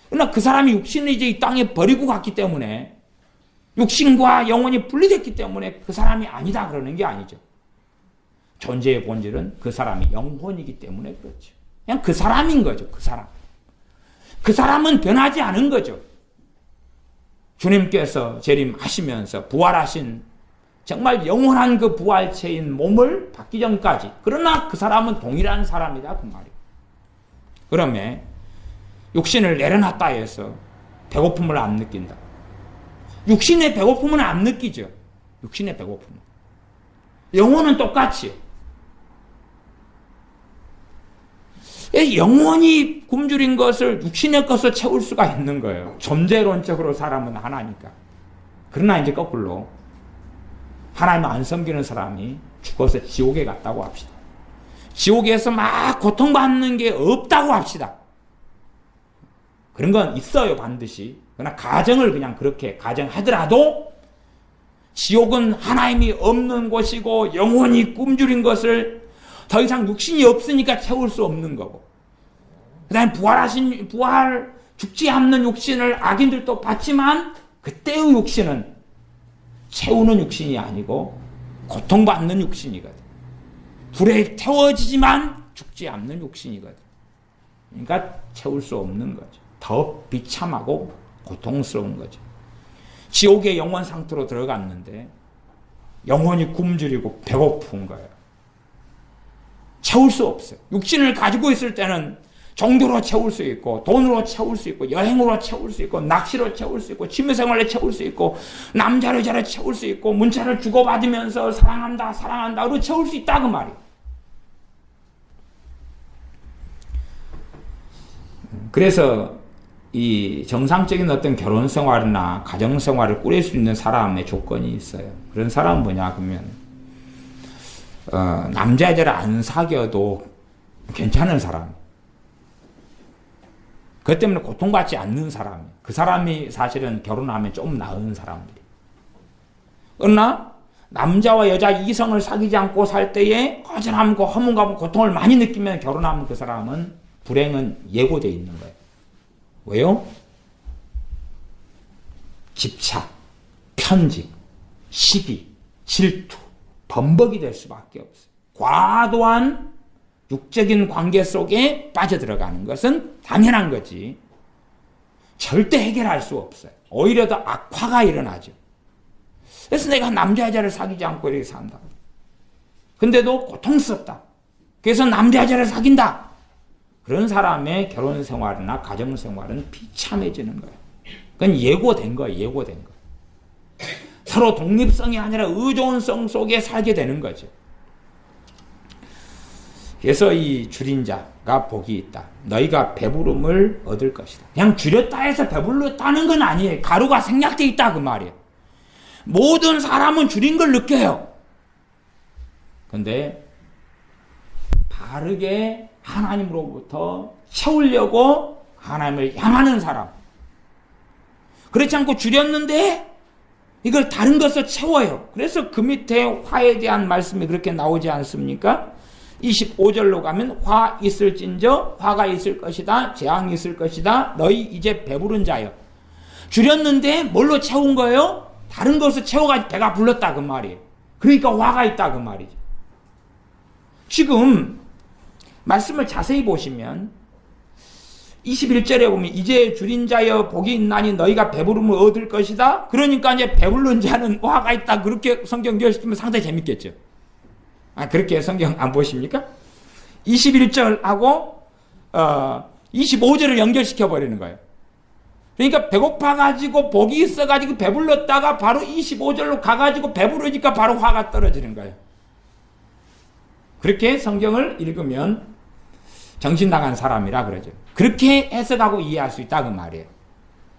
그러나 그 사람이 육신을 이제 이 땅에 버리고 갔기 때문에, 육신과 영혼이 분리됐기 때문에 그 사람이 아니다 그러는 게 아니죠. 존재의 본질은 그 사람이 영혼이기 때문에 그렇죠. 그냥 그 사람인 거죠. 그 사람. 그 사람은 변하지 않은 거죠. 주님께서 재림하시면서 부활하신 정말 영원한 그 부활체인 몸을 받기 전까지, 그러나 그 사람은 동일한 사람이다 그 말이에요. 그러면 육신을 내려놨다 해서 배고픔을 안 느낀다. 육신의 배고픔은 안 느끼죠. 육신의 배고픔은. 영혼은 똑같이요. 영혼이 굶주린 것을 육신의 것을 채울 수가 있는 거예요. 존재론적으로 사람은 하나니까. 그러나 이제 거꾸로 하나님 안 섬기는 사람이 죽어서 지옥에 갔다고 합시다. 지옥에서 막 고통받는 게 없다고 합시다. 그런 건 있어요, 반드시. 그러나 가정을 그냥 그렇게 가정하더라도 지옥은 하나님이 없는 곳이고 영혼이 굶주린 것을 더 이상 육신이 없으니까 채울 수 없는 거고, 그 다음에 부활 죽지 않는 육신을 악인들도 받지만 그때의 육신은 채우는 육신이 아니고 고통받는 육신이거든. 불에 태워지지만 죽지 않는 육신이거든. 그러니까 채울 수 없는 거죠. 더 비참하고 고통스러운 거죠. 지옥의 영원 상태로 들어갔는데 영혼이 굶주리고 배고픈 거예요. 채울 수 없어요. 육신을 가지고 있을 때는 종교로 채울 수 있고, 돈으로 채울 수 있고, 여행으로 채울 수 있고, 낚시로 채울 수 있고, 취미생활로 채울 수 있고, 남자 여자로 채울 수 있고, 문자를 주고받으면서 사랑한다 사랑한다로 채울 수 있다 그 말이에요. 그래서 이 정상적인 어떤 결혼 생활이나 가정 생활을 꾸릴 수 있는 사람의 조건이 있어요. 그런 사람은 뭐냐 그러면 남자애들을 안 사귀어도 괜찮은 사람, 그것 때문에 고통받지 않는 사람, 그 사람이 사실은 결혼하면 좀 나은 사람들이. 그러나 남자와 여자 이성을 사귀지 않고 살 때에 허전함과 허문과 고통을 많이 느끼면 결혼하면 그 사람은 불행은 예고되어 있는 거예요. 왜요? 집착, 편집, 시기, 질투, 범벅이 될 수밖에 없어요. 과도한 육적인 관계 속에 빠져들어가는 것은 당연한 거지. 절대 해결할 수 없어요. 오히려 더 악화가 일어나죠. 그래서 내가 남자 여자를 사귀지 않고 이렇게 산다. 근데도 고통스럽다. 그래서 남자 여자를 사귄다. 그런 사람의 결혼 생활이나 가정 생활은 비참해지는 거예요. 그건 예고된 거예요. 예고된 거. 서로 독립성이 아니라 의존성 속에 살게 되는 거죠. 그래서 이 줄인 자가 복이 있다. 너희가 배부름을 얻을 것이다. 그냥 줄였다 해서 배불렀다는 건 아니에요. 가루가 생략되어 있다 그 말이에요. 모든 사람은 줄인 걸 느껴요. 근데 바르게 하나님으로부터 채우려고 하나님을 향하는 사람, 그렇지 않고 줄였는데 이걸 다른 것을 채워요. 그래서 그 밑에 화에 대한 말씀이 그렇게 나오지 않습니까? 25절로 가면 화 있을진저 화가 있을 것이다, 재앙이 있을 것이다, 너희 이제 배부른 자여. 줄였는데 뭘로 채운 거예요? 다른 것을 채워가지고 배가 불렀다 그 말이에요. 그러니까 화가 있다 그 말이죠. 지금 말씀을 자세히 보시면 21절에 보면 이제 줄인 자여 복이 있나니 너희가 배부름을 얻을 것이다. 그러니까 이제 배부른 자는 화가 있다. 그렇게 성경 연결시키면 상당히 재밌겠죠. 그렇게 성경 안 보십니까? 21절하고 25절을 연결시켜 버리는 거예요. 그러니까 배고파가지고 복이 있어가지고 배불렀다가 바로 25절로 가가지고 배부르니까 바로 화가 떨어지는 거예요. 그렇게 성경을 읽으면 정신 나간 사람이라 그러죠. 그렇게 해석하고 이해할 수 있다 그 말이에요.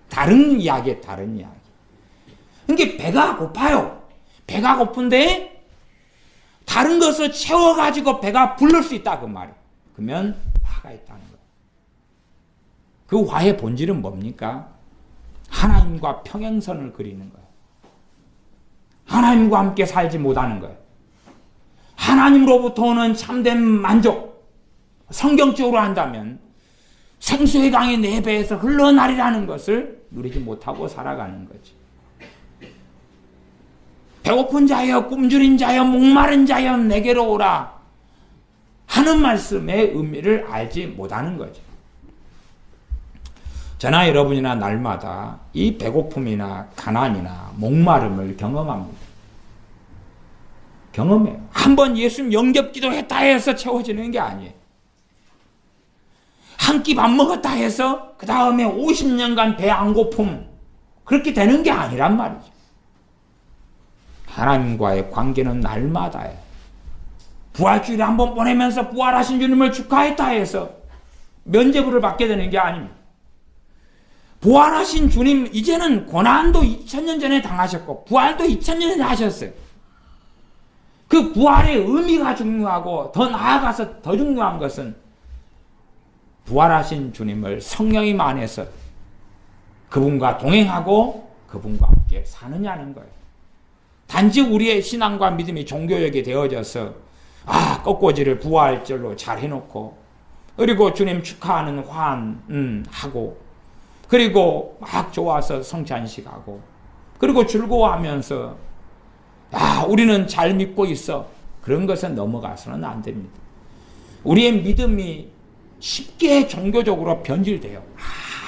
다른 이야기에 다른 이야기. 그러니까 배가 고파요. 배가 고픈데 다른 것을 채워가지고 배가 부를 수 있다 그 말이에요. 그러면 화가 있다는 거예요. 그 화의 본질은 뭡니까? 하나님과 평행선을 그리는 거예요. 하나님과 함께 살지 못하는 거예요. 하나님으로부터 오는 참된 만족, 성경적으로 한다면 생수의 강이 내 배에서 흘러나리라는 것을 누리지 못하고 살아가는 거지. 배고픈 자여, 굶주린 자여, 목마른 자여 내게로 오라 하는 말씀의 의미를 알지 못하는 거죠. 저나 여러분이나 날마다 이 배고픔이나 가난이나 목마름을 경험합니다. 경험해요. 한번 예수님 영접기도 했다 해서 채워지는 게 아니에요. 한 끼 밥 먹었다 해서 그 다음에 50년간 배 안 고픔 그렇게 되는 게 아니란 말이죠. 하나님과의 관계는 날마다예요. 부활주일에 한번 보내면서 부활하신 주님을 축하했다 해서 면죄부를 받게 되는 게 아닙니다. 부활하신 주님 이제는 고난도 2000년 전에 당하셨고 부활도 2000년 전에 하셨어요. 그 부활의 의미가 중요하고 더 나아가서 더 중요한 것은 부활하신 주님을 성령님 안에서 그분과 동행하고 그분과 함께 사느냐는 거예요. 단지 우리의 신앙과 믿음이 종교역이 되어져서 꽃꽂이를 부활절로 잘 해놓고 그리고 주님 축하하는 환하고 그리고 막 좋아서 성찬식하고 그리고 즐거워하면서 우리는 잘 믿고 있어. 그런 것은 넘어가서는 안 됩니다. 우리의 믿음이 쉽게 종교적으로 변질돼요.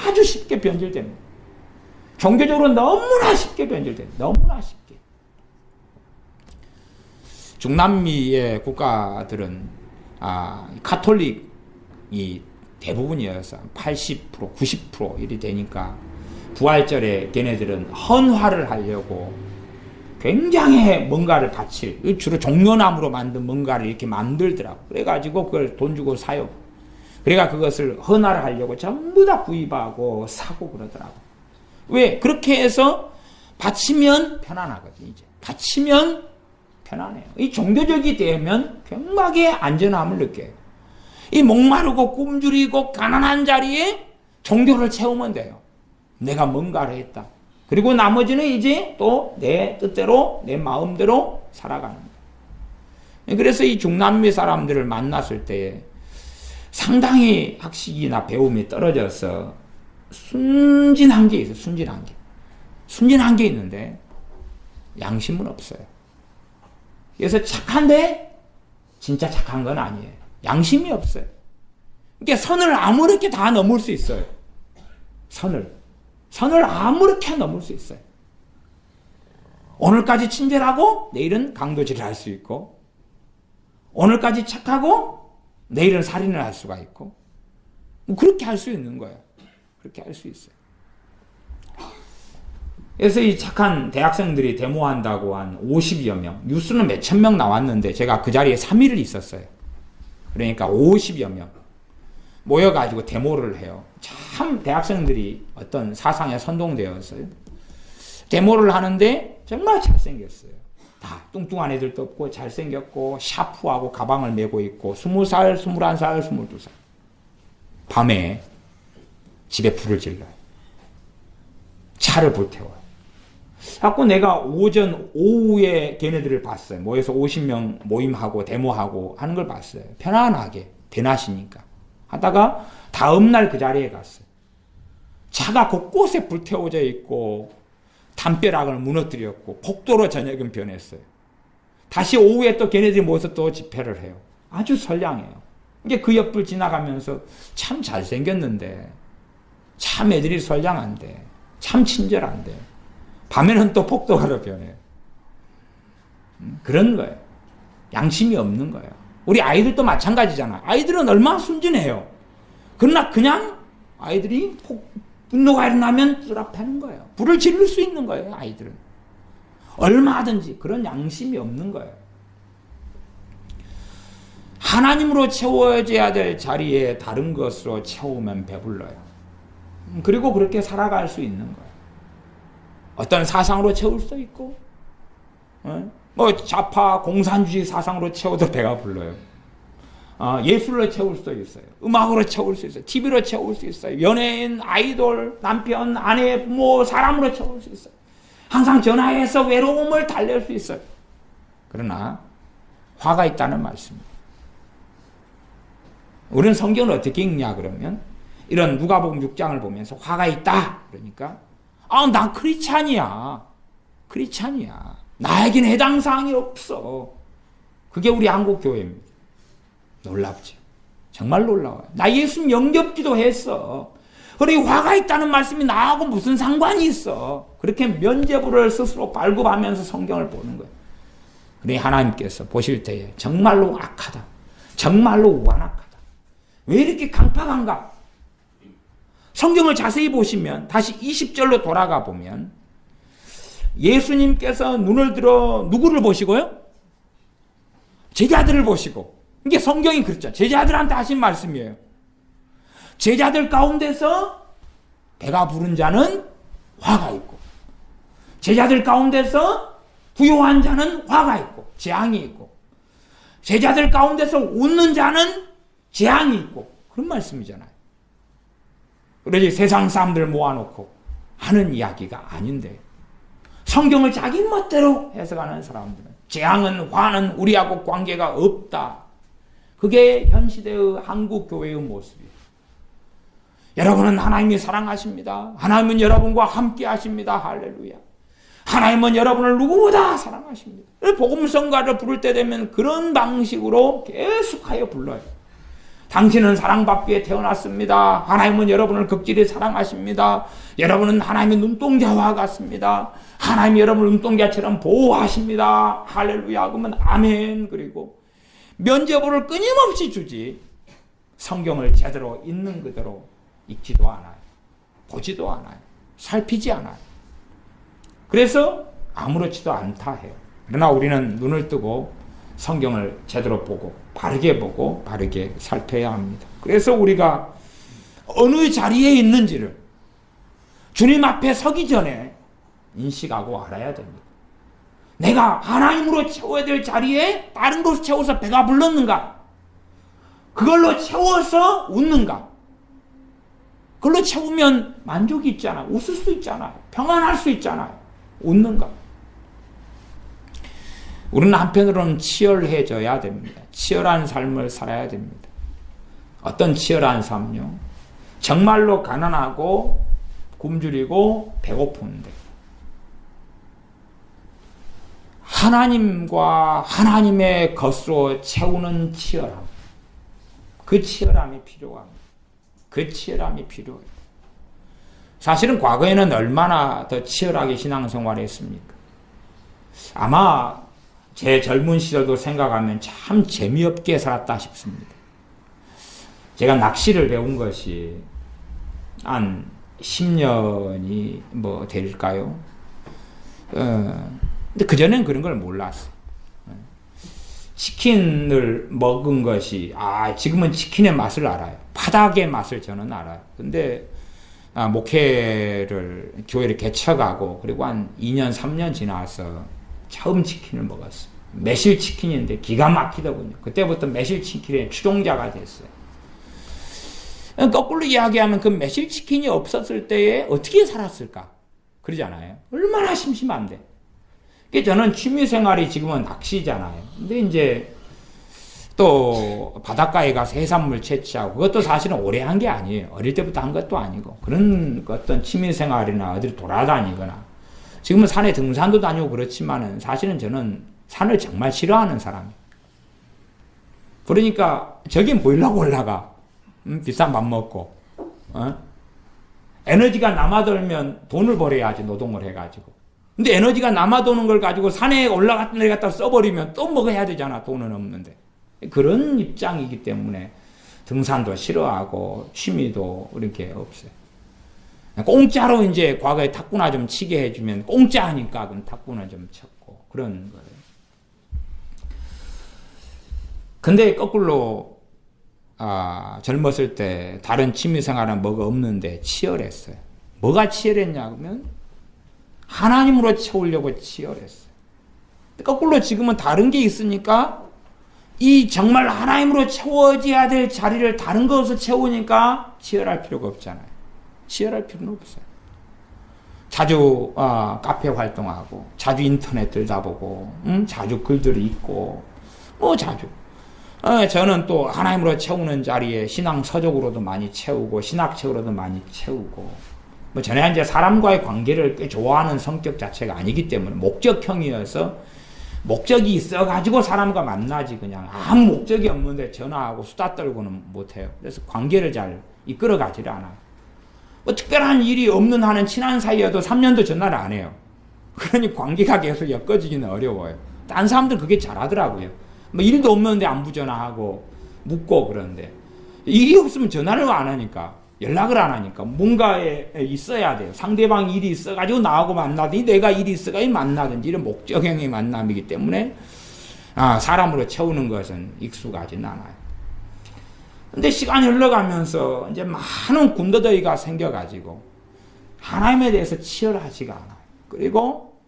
아주 쉽게 변질됩니다. 종교적으로 너무나 쉽게 변질돼요. 너무나 쉽게. 중남미의 국가들은 카톨릭이 대부분이어서 80%, 90% 이리 되니까 부활절에 걔네들은 헌화를 하려고 굉장히 뭔가를 바칠, 주로 종려나무로 만든 뭔가를 이렇게 만들더라고. 그래가지고 그걸 돈 주고 사요. 그래가 그것을 헌화를 하려고 전부 다 구입하고 사고 그러더라고. 왜? 그렇게 해서 바치면 편안하거든, 이제. 바치면 편안해요. 이 종교적이 되면 굉장하게 안전함을 느껴요. 이 목마르고 굶주리고 가난한 자리에 종교를 채우면 돼요. 내가 뭔가를 했다. 그리고 나머지는 이제 또 내 뜻대로, 내 마음대로 살아가는 거예요. 그래서 이 중남미 사람들을 만났을 때 상당히 학식이나 배움이 떨어져서 순진한 게 있어요. 순진한 게. 순진한 게 있는데 양심은 없어요. 그래서 착한데 진짜 착한 건 아니에요. 양심이 없어요. 그러니까 선을 아무렇게 다 넘을 수 있어요. 선을 아무렇게 넘을 수 있어요. 오늘까지 친절하고 내일은 강도질을 할 수 있고, 오늘까지 착하고 내일은 살인을 할 수가 있고, 뭐 그렇게 할 수 있는 거예요. 그렇게 할 수 있어요. 그래서 이 착한 대학생들이 데모한다고 한 50여 명, 뉴스는 몇천 명 나왔는데 제가 그 자리에 3일을 있었어요. 그러니까 50여 명 모여가지고 데모를 해요. 참 대학생들이 어떤 사상에 선동되었어요. 데모를 하는데 정말 잘생겼어요. 다 뚱뚱한 애들도 없고 잘생겼고 샤프하고 가방을 메고 있고 20살, 21살, 22살. 밤에 집에 불을 질러요. 차를 불태워요. 자꾸 내가 오후에 걔네들을 봤어요. 모여서 50명 모임하고 데모하고 하는 걸 봤어요. 편안하게 대낮이니까 하다가 다음날 그 자리에 갔어요. 차가 곳곳에 불태워져 있고 담벼락을 무너뜨렸고 폭도로 저녁은 변했어요. 다시 오후에 또 걔네들이 모여서 또 집회를 해요. 아주 선량해요. 이게 그 옆을 지나가면서 참 잘생겼는데 참 애들이 선량한데 참 친절한데 밤에는 또 폭도가로 변해요. 그런 거예요. 양심이 없는 거예요. 우리 아이들도 마찬가지잖아. 아이들은 얼마나 순진해요. 그러나 그냥 아이들이 분노가 일어나면 쓰라패는 거예요. 불을 지를 수 있는 거예요. 아이들은. 얼마든지 그런 양심이 없는 거예요. 하나님으로 채워져야 될 자리에 다른 것으로 채우면 배불러요. 그리고 그렇게 살아갈 수 있는 거예요. 어떤 사상으로 채울 수도 있고, 뭐 좌파 공산주의 사상으로 채워도 배가 불러요. 예술로 채울 수도 있어요. 음악으로 채울 수 있어요. TV로 채울 수 있어요. 연예인, 아이돌, 남편, 아내, 부모, 사람으로 채울 수 있어요. 항상 전화해서 외로움을 달랠 수 있어요. 그러나 화가 있다는 말씀입니다. 우리는 성경을 어떻게 읽냐 그러면 이런 누가복음 6장을 보면서 화가 있다 그러니까 난 크리스찬이야. 나에겐 해당 사항이 없어. 그게 우리 한국 교회입니다. 놀랍죠. 정말 놀라워요. 나 예수님 영접기도 했어. 그러니 화가 있다는 말씀이 나하고 무슨 상관이 있어. 그렇게 면죄부를 스스로 발급하면서 성경을 보는 거예요. 그러니 하나님께서 보실 때에 정말로 악하다. 정말로 완악하다. 왜 이렇게 강팍한가? 성경을 자세히 보시면 다시 20절로 돌아가 보면 예수님께서 눈을 들어 누구를 보시고요? 제자들을 보시고. 이게 성경이 그렇죠. 제자들한테 하신 말씀이에요. 제자들 가운데서 배가 부른 자는 화가 있고 제자들 가운데서 부요한 자는 화가 있고 재앙이 있고 제자들 가운데서 웃는 자는 재앙이 있고 그런 말씀이잖아요. 그러지 세상 사람들 모아놓고 하는 이야기가 아닌데 성경을 자기 멋대로 해석하는 사람들은 재앙은 화는 우리하고 관계가 없다. 그게 현 시대의 한국 교회의 모습이에요. 여러분은 하나님이 사랑하십니다. 하나님은 여러분과 함께 하십니다. 할렐루야. 하나님은 여러분을 누구보다 사랑하십니다. 복음성가를 부를 때 되면 그런 방식으로 계속하여 불러요. 당신은 사랑받기 위해 태어났습니다. 하나님은 여러분을 극진히 사랑하십니다. 여러분은 하나님의 눈동자와 같습니다. 하나님이 여러분을 눈동자처럼 보호하십니다. 할렐루야. 그러면 아멘. 그리고 면죄부를 끊임없이 주지. 성경을 제대로 있는 그대로 읽지도 않아요. 보지도 않아요. 살피지 않아요. 그래서 아무렇지도 않다 해요. 그러나 우리는 눈을 뜨고 성경을 제대로 보고 바르게 살펴야 합니다. 그래서 우리가 어느 자리에 있는지를 주님 앞에 서기 전에 인식하고 알아야 됩니다. 내가 하나님으로 채워야 될 자리에 다른 것을 채워서 배가 불렀는가? 그걸로 채워서 웃는가? 그걸로 채우면 만족이 있잖아요. 웃을 수 있잖아요. 평안할 수 있잖아요. 웃는가? 우리는 한편으로는 치열해져야 됩니다. 치열한 삶을 살아야 됩니다. 어떤 치열한 삶요? 정말로 가난하고 굶주리고 배고픈데 하나님과 하나님의 것으로 채우는 치열함, 그 치열함이 필요합니다. 그 치열함이 필요해요. 사실은 과거에는 얼마나 더 치열하게 신앙생활을 했습니까? 아마 제 젊은 시절도 생각하면 참 재미없게 살았다 싶습니다. 제가 낚시를 배운 것이 한 10년이 뭐 될까요? 근데 그전엔 그런 걸 몰랐어요. 치킨을 먹은 것이, 지금은 치킨의 맛을 알아요. 바닥의 맛을 저는 알아요. 근데, 목회를, 교회를 개척하고, 그리고 한 2년, 3년 지나서 처음 치킨을 먹었어요. 매실 치킨인데 기가 막히더군요. 그때부터 매실 치킨의 추종자가 됐어요. 거꾸로 이야기하면 그 매실 치킨이 없었을 때에 어떻게 살았을까? 그러잖아요. 얼마나 심심한데. 저는 취미생활이 지금은 낚시잖아요. 근데 이제 또 바닷가에 가서 해산물 채취하고 그것도 사실은 오래 한 게 아니에요. 어릴 때부터 한 것도 아니고 그런 어떤 취미생활이나 어디 돌아다니거나 지금은 산에 등산도 다니고 그렇지만은 사실은 저는 산을 정말 싫어하는 사람이에요. 그러니까 저기 뭐려고 올라가? 비싼 밥 먹고 에너지가 남아돌면 돈을 벌어야지 노동을 해가지고. 근데 에너지가 남아도는 걸 가지고 산에 올라갔다 내려갔다 써버리면 또 먹어야 되잖아. 돈은 없는데. 그런 입장이기 때문에 등산도 싫어하고 취미도 이렇게 없어요. 공짜로 이제 과거에 탁구나 좀 치게 해주면 공짜 하니까 그럼 탁구나 좀 쳤고 그런 거예요. 근데 거꾸로 젊었을 때 다른 취미생활은 뭐가 없는데 치열했어요. 뭐가 치열했냐 그러면 하나님으로 채우려고 치열했어요. 거꾸로 지금은 다른 게 있으니까 이 정말 하나님으로 채워져야 될 자리를 다른 것으로 채우니까 치열할 필요가 없잖아요. 치열할 필요는 없어요. 자주 카페 활동하고 자주 인터넷 들다보고 자주 글들을 읽고 자주 저는 또 하나님으로 채우는 자리에 신앙 서적으로도 많이 채우고 신학책으로도 많이 채우고 전에 이제 사람과의 관계를 꽤 좋아하는 성격 자체가 아니기 때문에 목적형이어서 목적이 있어가지고 사람과 만나지 그냥 아무 목적이 없는데 전화하고 수다 떨고는 못해요. 그래서 관계를 잘 이끌어가지를 않아요. 특별한 일이 없는 한은 친한 사이여도 3년도 전화를 안 해요. 그러니 관계가 계속 엮어지기는 어려워요. 딴 사람들 그게 잘하더라고요. 일도 없는데 안부 전화하고 묻고 그러는데 일이 없으면 전화를 안 하니까 연락을 안 하니까 뭔가에 있어야 돼요. 상대방 일이 있어가지고 나하고 만나든지 내가 일이 있어가지고 만나든지 이런 목적형의 만남이기 때문에 사람으로 채우는 것은 익숙하지는 않아요. 근데 시간이 흘러가면서 이제 많은 군더더기가 생겨가지고 하나님에 대해서 치열하지가 않아요. 그리고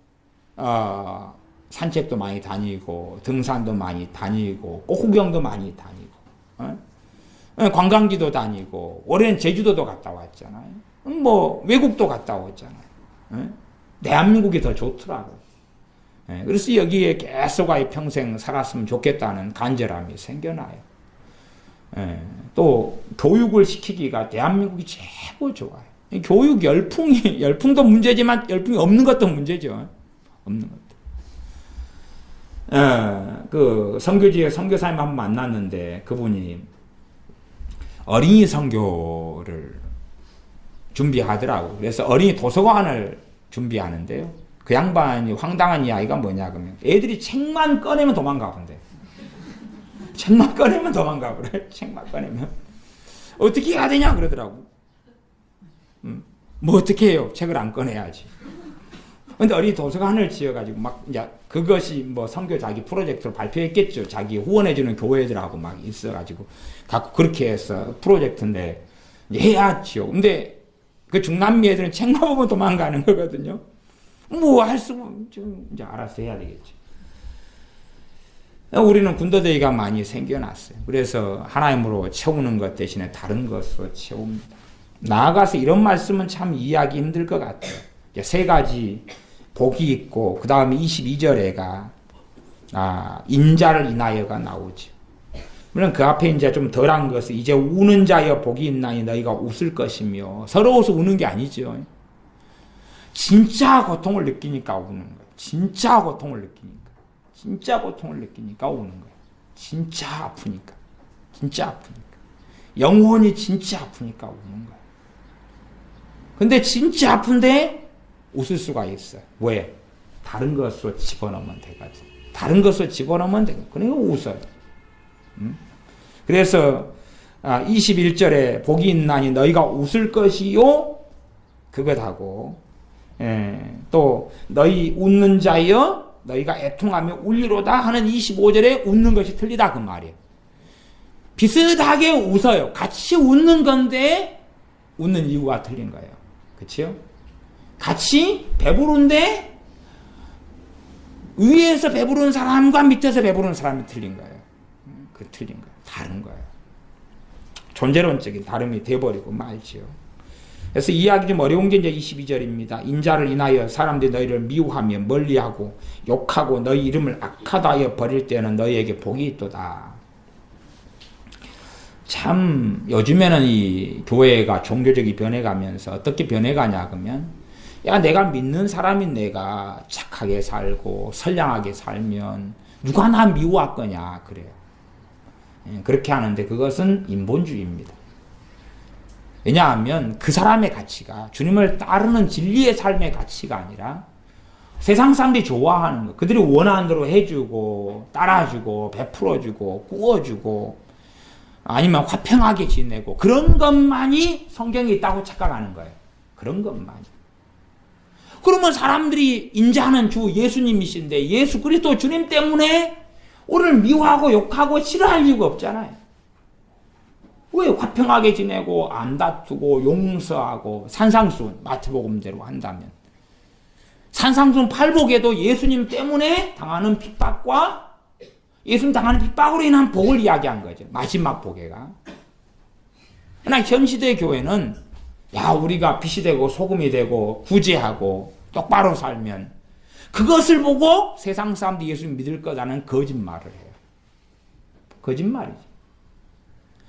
산책도 많이 다니고 등산도 많이 다니고 꽃구경도 많이 다니고 관광지도 다니고 올해는 제주도도 갔다 왔잖아요. 외국도 갔다 왔잖아요. 대한민국이 더 좋더라고요. 그래서 여기에 계속 평생 살았으면 좋겠다는 간절함이 생겨나요. 또 교육을 시키기가 대한민국이 최고 좋아요. 교육 열풍도 문제지만 열풍이 없는 것도 문제죠. 없는 것도. 그 선교지에 선교사님 한 번 만났는데 그분이 어린이 선교를 준비하더라고요. 그래서 어린이 도서관을 준비하는데요. 그 양반이 황당한 이야기가 뭐냐 그러면 애들이 책만 꺼내면 도망가 본대. 책만 꺼내면 도망가 버려요. 책만 꺼내면. 어떻게 해야 되냐 그러더라고. 뭐 어떻게 해요? 책을 안 꺼내야지. 근데 어린이 도서관을 지어가지고 막 이제 그것이 뭐 선교 자기 프로젝트로 발표했겠죠. 자기 후원해주는 교회들하고 막 있어가지고 갖고 그렇게 해서 프로젝트인데 해야지요. 근데 그 중남미 애들은 책만 보면 도망가는 거거든요. 뭐 할 수 좀 이제 알아서 해야 되겠죠. 우리는 군더더기가 많이 생겨났어요. 그래서 하나님으로 채우는 것 대신에 다른 것으로 채웁니다. 나아가서 이런 말씀은 참 이해하기 힘들 것 같아요. 세 가지 복이 있고 그 다음에 22절에가 인자를 인하여가 나오죠. 물론 그 앞에 이제 좀 덜한 것은 이제 우는 자여 복이 있나니 너희가 웃을 것이며 서러워서 우는 게 아니죠. 진짜 고통을 느끼니까 우는 거예요. 진짜 고통을 느끼니까. 진짜 고통을 느끼니까 우는 거예요. 진짜 아프니까. 진짜 아프니까. 영혼이 진짜 아프니까 우는 거예요. 근데 진짜 아픈데 웃을 수가 있어요. 왜? 다른 것으로 집어넣으면 되거든. 다른 것으로 집어넣으면 되거든. 그러니까 웃어요. 그래서 21절에 복이 있나니 너희가 웃을 것이요 그것하고 또 너희 웃는 자여 너희가 애통하며 울리로다 하는 25절에 웃는 것이 틀리다 그 말이에요. 비슷하게 웃어요. 같이 웃는 건데 웃는 이유가 틀린 거예요. 그렇죠? 같이 배부른데 위에서 배부른 사람과 밑에서 배부른 사람이 틀린 거예요. 그 틀린 거예요. 다른 거예요. 존재론적인 다름이 돼버리고 말지요. 그래서 이해하기 좀 어려운 게 이제 22절입니다. 인자를 인하여 사람들이 너희를 미워하며 멀리하고 욕하고 너희 이름을 악하다 하여 버릴 때는 너희에게 복이 있도다. 참 요즘에는 이 교회가 종교적이 변해가면서 어떻게 변해가냐 그러면 야 내가 믿는 사람인 내가 착하게 살고 선량하게 살면 누가 나 미워할 거냐 그래요. 그렇게 하는데 그것은 인본주의입니다. 왜냐하면 그 사람의 가치가 주님을 따르는 진리의 삶의 가치가 아니라 세상 사람들이 좋아하는 거, 그들이 원하는 대로 해주고 따라주고 베풀어주고 구워주고 아니면 화평하게 지내고 그런 것만이 성경에 있다고 착각하는 거예요. 그런 것만이. 그러면 사람들이 인자하는 주 예수님이신데 예수 그리스도 주님 때문에 우리를 미워하고 욕하고 싫어할 이유가 없잖아요. 왜 화평하게 지내고 안 다투고 용서하고 산상수훈 마태복음대로 한다면 산상수훈 팔복에도 예수님 때문에 당하는 핍박과 예수님 당하는 핍박으로 인한 복을 이야기한 거죠. 마지막 복에가. 그러나 현 시대 교회는 야 우리가 빛이 되고 소금이 되고 구제하고 똑바로 살면 그것을 보고 세상 사람들이 예수님 믿을 거라는 거짓말을 해요. 거짓말이죠.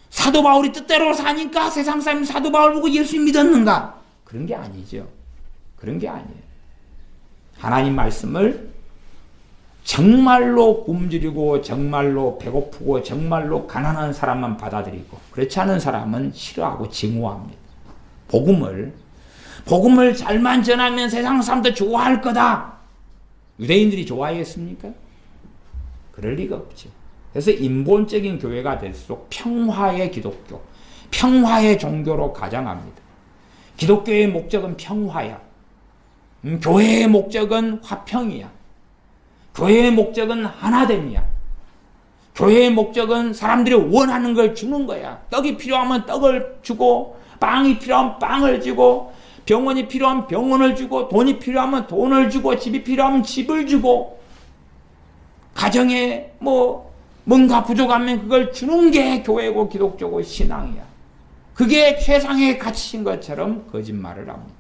사도 바울이 뜻대로 사니까 세상 사람이 사도 바울 보고 예수님 믿었는가? 그런 게 아니죠. 그런 게 아니에요. 하나님 말씀을 정말로 굶주리고 정말로 배고프고 정말로 가난한 사람만 받아들이고 그렇지 않은 사람은 싫어하고 증오합니다. 복음을 잘만 전하면 세상 사람들 좋아할 거다. 유대인들이 좋아했습니까? 그럴 리가 없죠. 그래서 인본적인 교회가 될수록 평화의 기독교, 평화의 종교로 가장합니다. 기독교의 목적은 평화야. 교회의 목적은 화평이야. 교회의 목적은 하나됨이야. 교회의 목적은 사람들이 원하는 걸 주는 거야. 떡이 필요하면 떡을 주고 빵이 필요하면 빵을 주고 병원이 필요하면 병원을 주고 돈이 필요하면 돈을 주고 집이 필요하면 집을 주고 가정에 뭔가 부족하면 그걸 주는 게 교회고 기독교고 신앙이야. 그게 최상의 가치인 것처럼 거짓말을 합니다.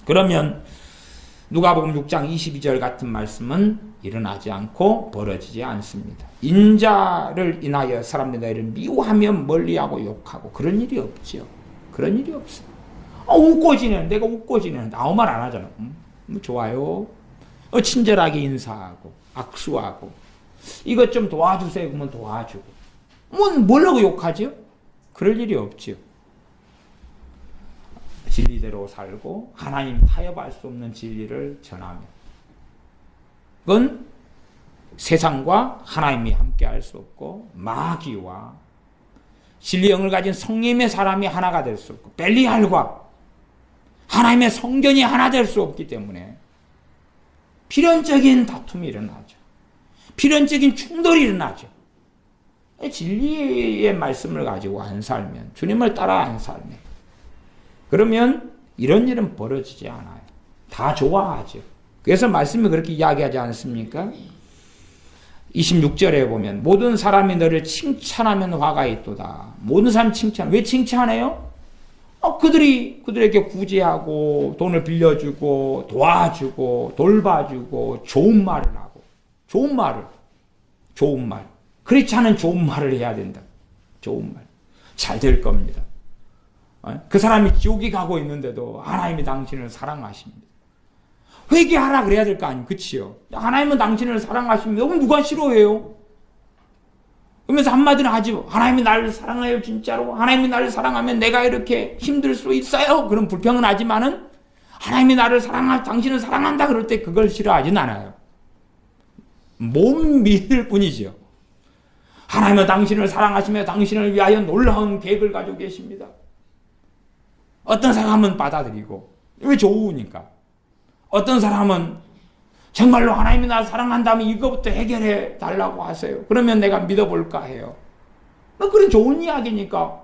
그러면 누가복음 6장 22절 같은 말씀은 일어나지 않고 벌어지지 않습니다. 인자를 인하여 사람들이 너희를 미워하며 멀리하고 욕하고 그런 일이 없죠. 그런 일이 없어요. 웃고 지내는 내가 웃고 지내는데 아무 말 안 하잖아. 좋아요. 친절하게 인사하고 악수하고 이것 좀 도와주세요 그러면 도와주고 뭐라고 욕하죠? 그럴 일이 없죠. 진리대로 살고 하나님 타협할 수 없는 진리를 전하며 그건 세상과 하나님이 함께 할 수 없고 마귀와 진리의 영을 가진 성령의 사람이 하나가 될 수 없고 벨리알과 하나님의 성전이 하나 될 수 없기 때문에 필연적인 다툼이 일어나죠. 필연적인 충돌이 일어나죠. 진리의 말씀을 가지고 안 살면, 주님을 따라 안 살면, 그러면 이런 일은 벌어지지 않아요. 다 좋아하죠. 그래서 말씀이 그렇게 이야기하지 않습니까? 26절에 보면 모든 사람이 너를 칭찬하면 화가 있도다. 모든 사람 칭찬. 왜 칭찬해요? 그들에게 구제하고 돈을 빌려주고 도와주고 돌봐주고 좋은 말을 하고 좋은 말. 그렇지 않은 좋은 말을 해야 된다. 좋은 말. 잘 될 겁니다. 그 사람이 지옥에 가고 있는데도 하나님이 당신을 사랑하십니다. 회개하라 그래야 될 거 아니에요. 그치요? 하나님은 당신을 사랑하십니다. 그럼 누가 싫어해요? 그러면서 한마디는 하지. 하나님이 나를 사랑해요, 진짜로. 하나님이 나를 사랑하면 내가 이렇게 힘들 수 있어요. 그럼 불평은 하지만은 하나님이 나를 당신을 사랑한다 그럴 때 그걸 싫어하진 않아요. 못 믿을 뿐이죠. 하나님은 당신을 사랑하시며 당신을 위하여 놀라운 계획을 가지고 계십니다. 어떤 사람은 받아들이고, 왜 좋으니까. 어떤 사람은 정말로 하나님이 나를 사랑한다면 이거부터 해결해 달라고 하세요. 그러면 내가 믿어볼까 해요. 그래, 좋은 이야기니까.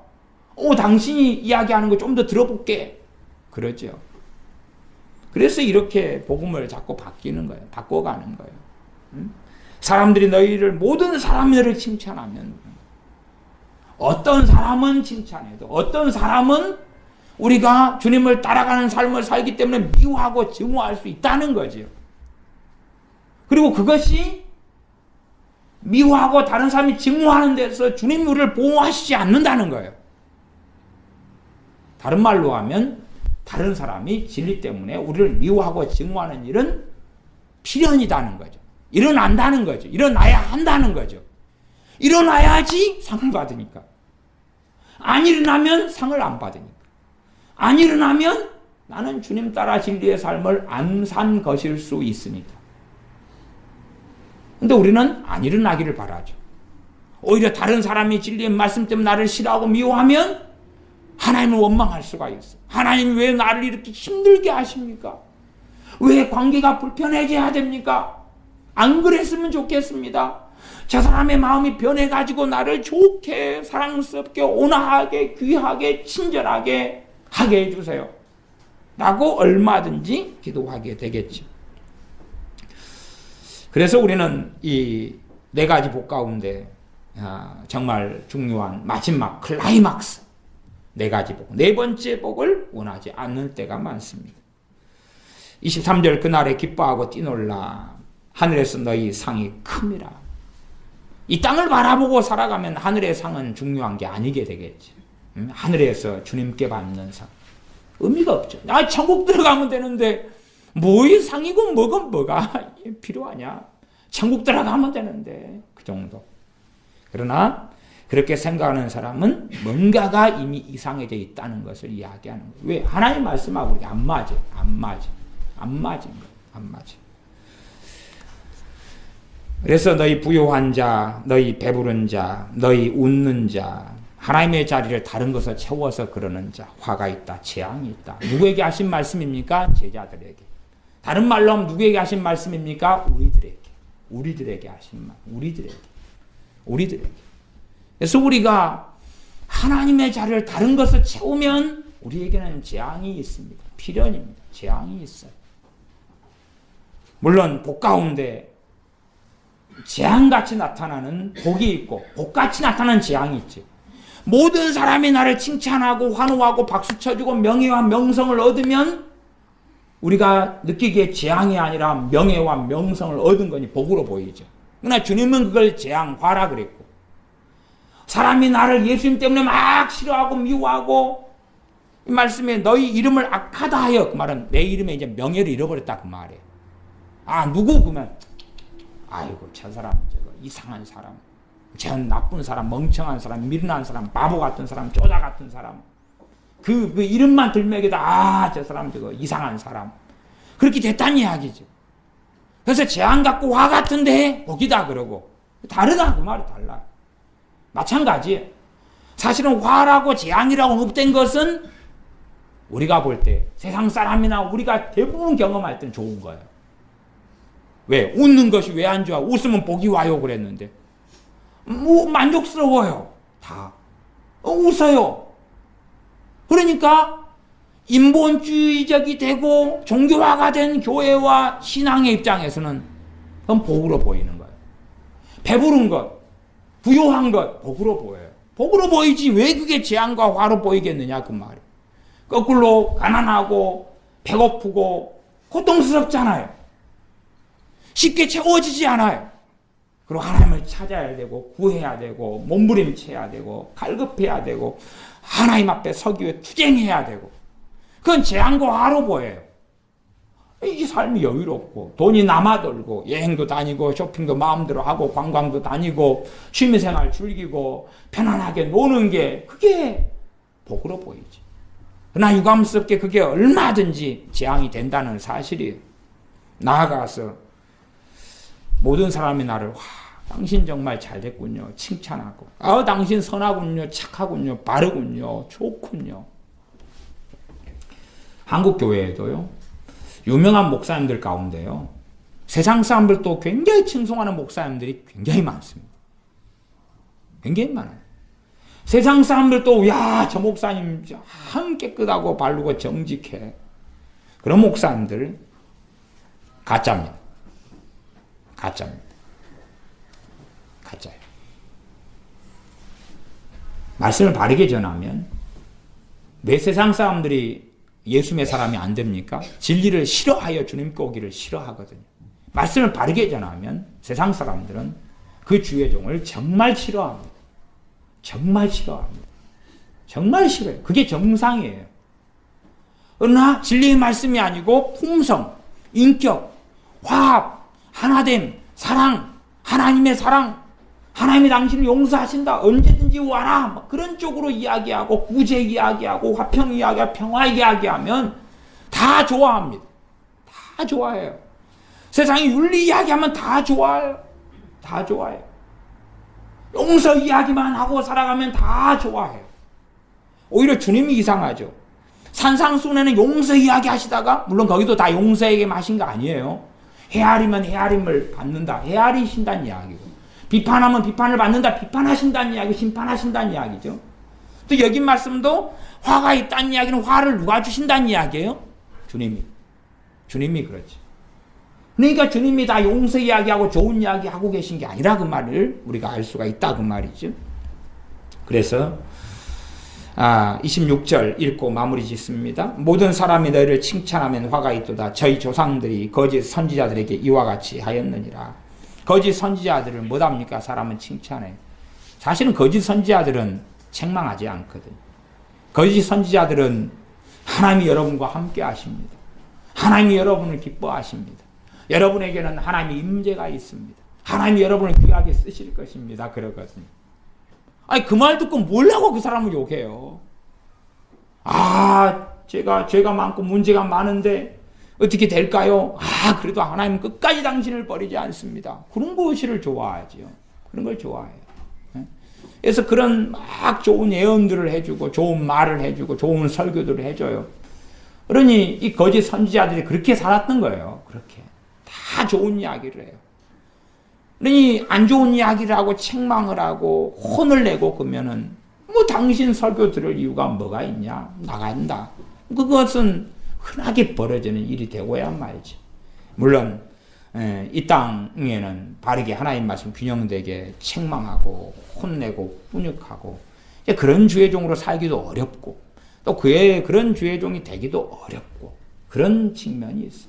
당신이 이야기하는 거 좀 더 들어볼게. 그러죠. 그래서 이렇게 복음을 자꾸 바뀌는 거예요. 바꿔가는 거예요. 사람들이 모든 사람이 너를 칭찬하면, 어떤 사람은 칭찬해도, 어떤 사람은 우리가 주님을 따라가는 삶을 살기 때문에 미워하고 증오할 수 있다는 거죠. 그리고 그것이 미워하고 다른 사람이 증오하는 데서 주님이 우리를 보호하시지 않는다는 거예요. 다른 말로 하면 다른 사람이 진리 때문에 우리를 미워하고 증오하는 일은 필연이다는 거죠. 일어난다는 거죠. 일어나야 한다는 거죠. 일어나야지 상을 받으니까. 안 일어나면 상을 안 받으니까. 안 일어나면 나는 주님 따라 진리의 삶을 안 산 것일 수 있으니까. 근데 우리는 안 일어나기를 바라죠. 오히려 다른 사람이 진리의 말씀 때문에 나를 싫어하고 미워하면 하나님을 원망할 수가 있어요. 하나님 왜 나를 이렇게 힘들게 하십니까? 왜 관계가 불편해져야 됩니까? 안 그랬으면 좋겠습니다. 저 사람의 마음이 변해가지고 나를 좋게, 사랑스럽게, 온화하게, 귀하게, 친절하게 하게 해주세요. 라고 얼마든지 기도하게 되겠죠. 그래서 우리는 이 네 가지 복 가운데 정말 중요한 마지막 클라이막스 네 가지 복, 네 번째 복을 원하지 않는 때가 많습니다. 23절 그날에 기뻐하고 뛰놀라 하늘에서 너희 상이 큼이라. 이 땅을 바라보고 살아가면 하늘의 상은 중요한 게 아니게 되겠지. 하늘에서 주님께 받는 상 의미가 없죠. 천국 들어가면 되는데 뭐의 상이고 뭐가 필요하냐. 천국 들어가면 되는데 그 정도. 그러나 그렇게 생각하는 사람은 뭔가가 이미 이상해져 있다는 것을 이야기하는 거예요. 왜? 하나님 말씀하고 우리가 안 맞은 거예요. 그래서 너희 부요한 자, 너희 배부른 자, 너희 웃는 자, 하나님의 자리를 다른 것을 채워서 그러는 자, 화가 있다, 재앙이 있다. 누구에게 하신 말씀입니까? 제자들에게. 다른 말로 하면 누구에게 하신 말씀입니까? 우리들에게 하신 말. 우리들에게. 그래서 우리가 하나님의 자리를 다른 것을 채우면 우리에게는 재앙이 있습니다. 필연입니다. 재앙이 있어요. 물론 복 가운데 재앙같이 나타나는 복이 있고 복같이 나타나는 재앙이 있죠. 모든 사람이 나를 칭찬하고 환호하고 박수 쳐주고 명예와 명성을 얻으면 우리가 느끼기에 재앙이 아니라 명예와 명성을 얻은 거니 복으로 보이죠. 그러나 주님은 그걸 재앙화라 그랬고, 사람이 나를 예수님 때문에 막 싫어하고 미워하고, 이 말씀에 너희 이름을 악하다 하여, 그 말은 내 이름에 이제 명예를 잃어버렸다 그 말이에요. 누구? 그러면 아이고 저 사람 저거 이상한 사람, 저 나쁜 사람, 멍청한 사람, 미련한 사람, 바보 같은 사람, 쪼다 같은 사람, 그 이름만 들먹이다 저 사람 저거 이상한 사람, 그렇게 됐다는 이야기죠. 그래서 재앙 같고 화 같은데 복이다 그러고, 다르다 그 말이 달라. 마찬가지예요. 사실은 화라고 재앙이라고 흡된 것은 우리가 볼 때 세상 사람이나 우리가 대부분 경험할 땐 좋은 거예요. 왜? 웃는 것이 왜 안 좋아? 웃으면 복이 와요 그랬는데 만족스러워요. 다 웃어요. 그러니까 인본주의적이 되고 종교화가 된 교회와 신앙의 입장에서는 그건 복으로 보이는 거예요. 배부른 것, 부유한 것 복으로 보여요. 복으로 보이지 왜 그게 재앙과 화로 보이겠느냐 그 말이에요. 거꾸로 가난하고 배고프고 고통스럽잖아요. 쉽게 채워지지 않아요. 그리고 하나님을 찾아야 되고 구해야 되고 몸부림쳐야 되고 갈급해야 되고 하나님 앞에 서기 위해 투쟁해야 되고 그건 재앙과 화로 보여요. 이 삶이 여유롭고 돈이 남아돌고 여행도 다니고 쇼핑도 마음대로 하고 관광도 다니고 취미생활 즐기고 편안하게 노는 게 그게 복으로 보이지. 그러나 유감스럽게 그게 얼마든지 재앙이 된다는 사실이에요. 나아가서 모든 사람이 나를 당신 정말 잘 됐군요 칭찬하고 당신 선하군요 착하군요 바르군요 좋군요. 한국 교회에도요 유명한 목사님들 가운데요 세상 사람들도 굉장히 칭송하는 목사님들이 굉장히 많습니다. 굉장히 많아요. 세상 사람들도 야, 저 목사님 참 깨끗하고 바르고 정직해. 그런 목사님들 가짜입니다. 가짜입니다. 가짜예요. 말씀을 바르게 전하면 왜 세상 사람들이 예수의 사람이 안 됩니까? 진리를 싫어하여 주님께 오기를 싫어하거든요. 말씀을 바르게 전하면 세상 사람들은 그 주의 종을 정말 싫어합니다. 정말 싫어합니다. 정말 싫어요. 그게 정상이에요. 그러나 진리의 말씀이 아니고 품성, 인격, 화합, 하나됨, 사랑, 하나님의 사랑, 하나님이 당신을 용서하신다. 언제든지 와라. 막 그런 쪽으로 이야기하고 구제 이야기하고 화평 이야기하고 평화 이야기하면 다 좋아합니다. 다 좋아해요. 세상에 윤리 이야기하면 다 좋아해요. 다 좋아해요. 용서 이야기만 하고 살아가면 다 좋아해요. 오히려 주님이 이상하죠. 산상수훈에는 용서 이야기 하시다가 물론 거기도 다 용서에게 하신 거 아니에요. 헤아리면 헤아림을 받는다. 헤아리신다는 이야기고 비판하면 비판을 받는다. 비판하신다는 이야기, 심판하신다는 이야기죠. 또 여기 말씀도 화가 있다는 이야기는 화를 누가 주신다는 이야기예요? 주님이. 주님이 그렇지. 그러니까 주님이 다 용서 이야기하고 좋은 이야기 하고 계신 게 아니라 그 말을 우리가 알 수가 있다 그 말이죠. 그래서 26절 읽고 마무리 짓습니다. 모든 사람이 너희를 칭찬하면 화가 있도다. 저희 조상들이 거짓 선지자들에게 이와 같이 하였느니라. 거짓 선지자들을 못합니까? 사람은 칭찬해요. 사실은 거짓 선지자들은 책망하지 않거든요. 거짓 선지자들은 하나님이 여러분과 함께 하십니다. 하나님이 여러분을 기뻐하십니다. 여러분에게는 하나님의 임재가 있습니다. 하나님이 여러분을 귀하게 쓰실 것입니다. 그러거든요. 아니 그 말 듣고 뭐라고 그 사람을 욕해요. 제가 죄가 많고 문제가 많은데 어떻게 될까요? 그래도 하나님은 끝까지 당신을 버리지 않습니다. 그런 것을 좋아하지요. 그런 걸 좋아해요. 그래서 그런 막 좋은 예언들을 해주고 좋은 말을 해주고 좋은 설교들을 해줘요. 그러니 이 거짓 선지자들이 그렇게 살았던 거예요. 그렇게 다 좋은 이야기를 해요. 그러니 안 좋은 이야기를 하고 책망을 하고 혼을 내고 그러면은 뭐 당신 설교 들을 이유가 뭐가 있냐? 나간다. 그것은 흔하게 벌어지는 일이 되고야 말이지. 물론 이 땅에는 바르게 하나님 말씀 균형되게 책망하고 혼내고 훈육하고 그런 주의 종으로 살기도 어렵고 또 그런 주의 종이 되기도 어렵고 그런 측면이 있어.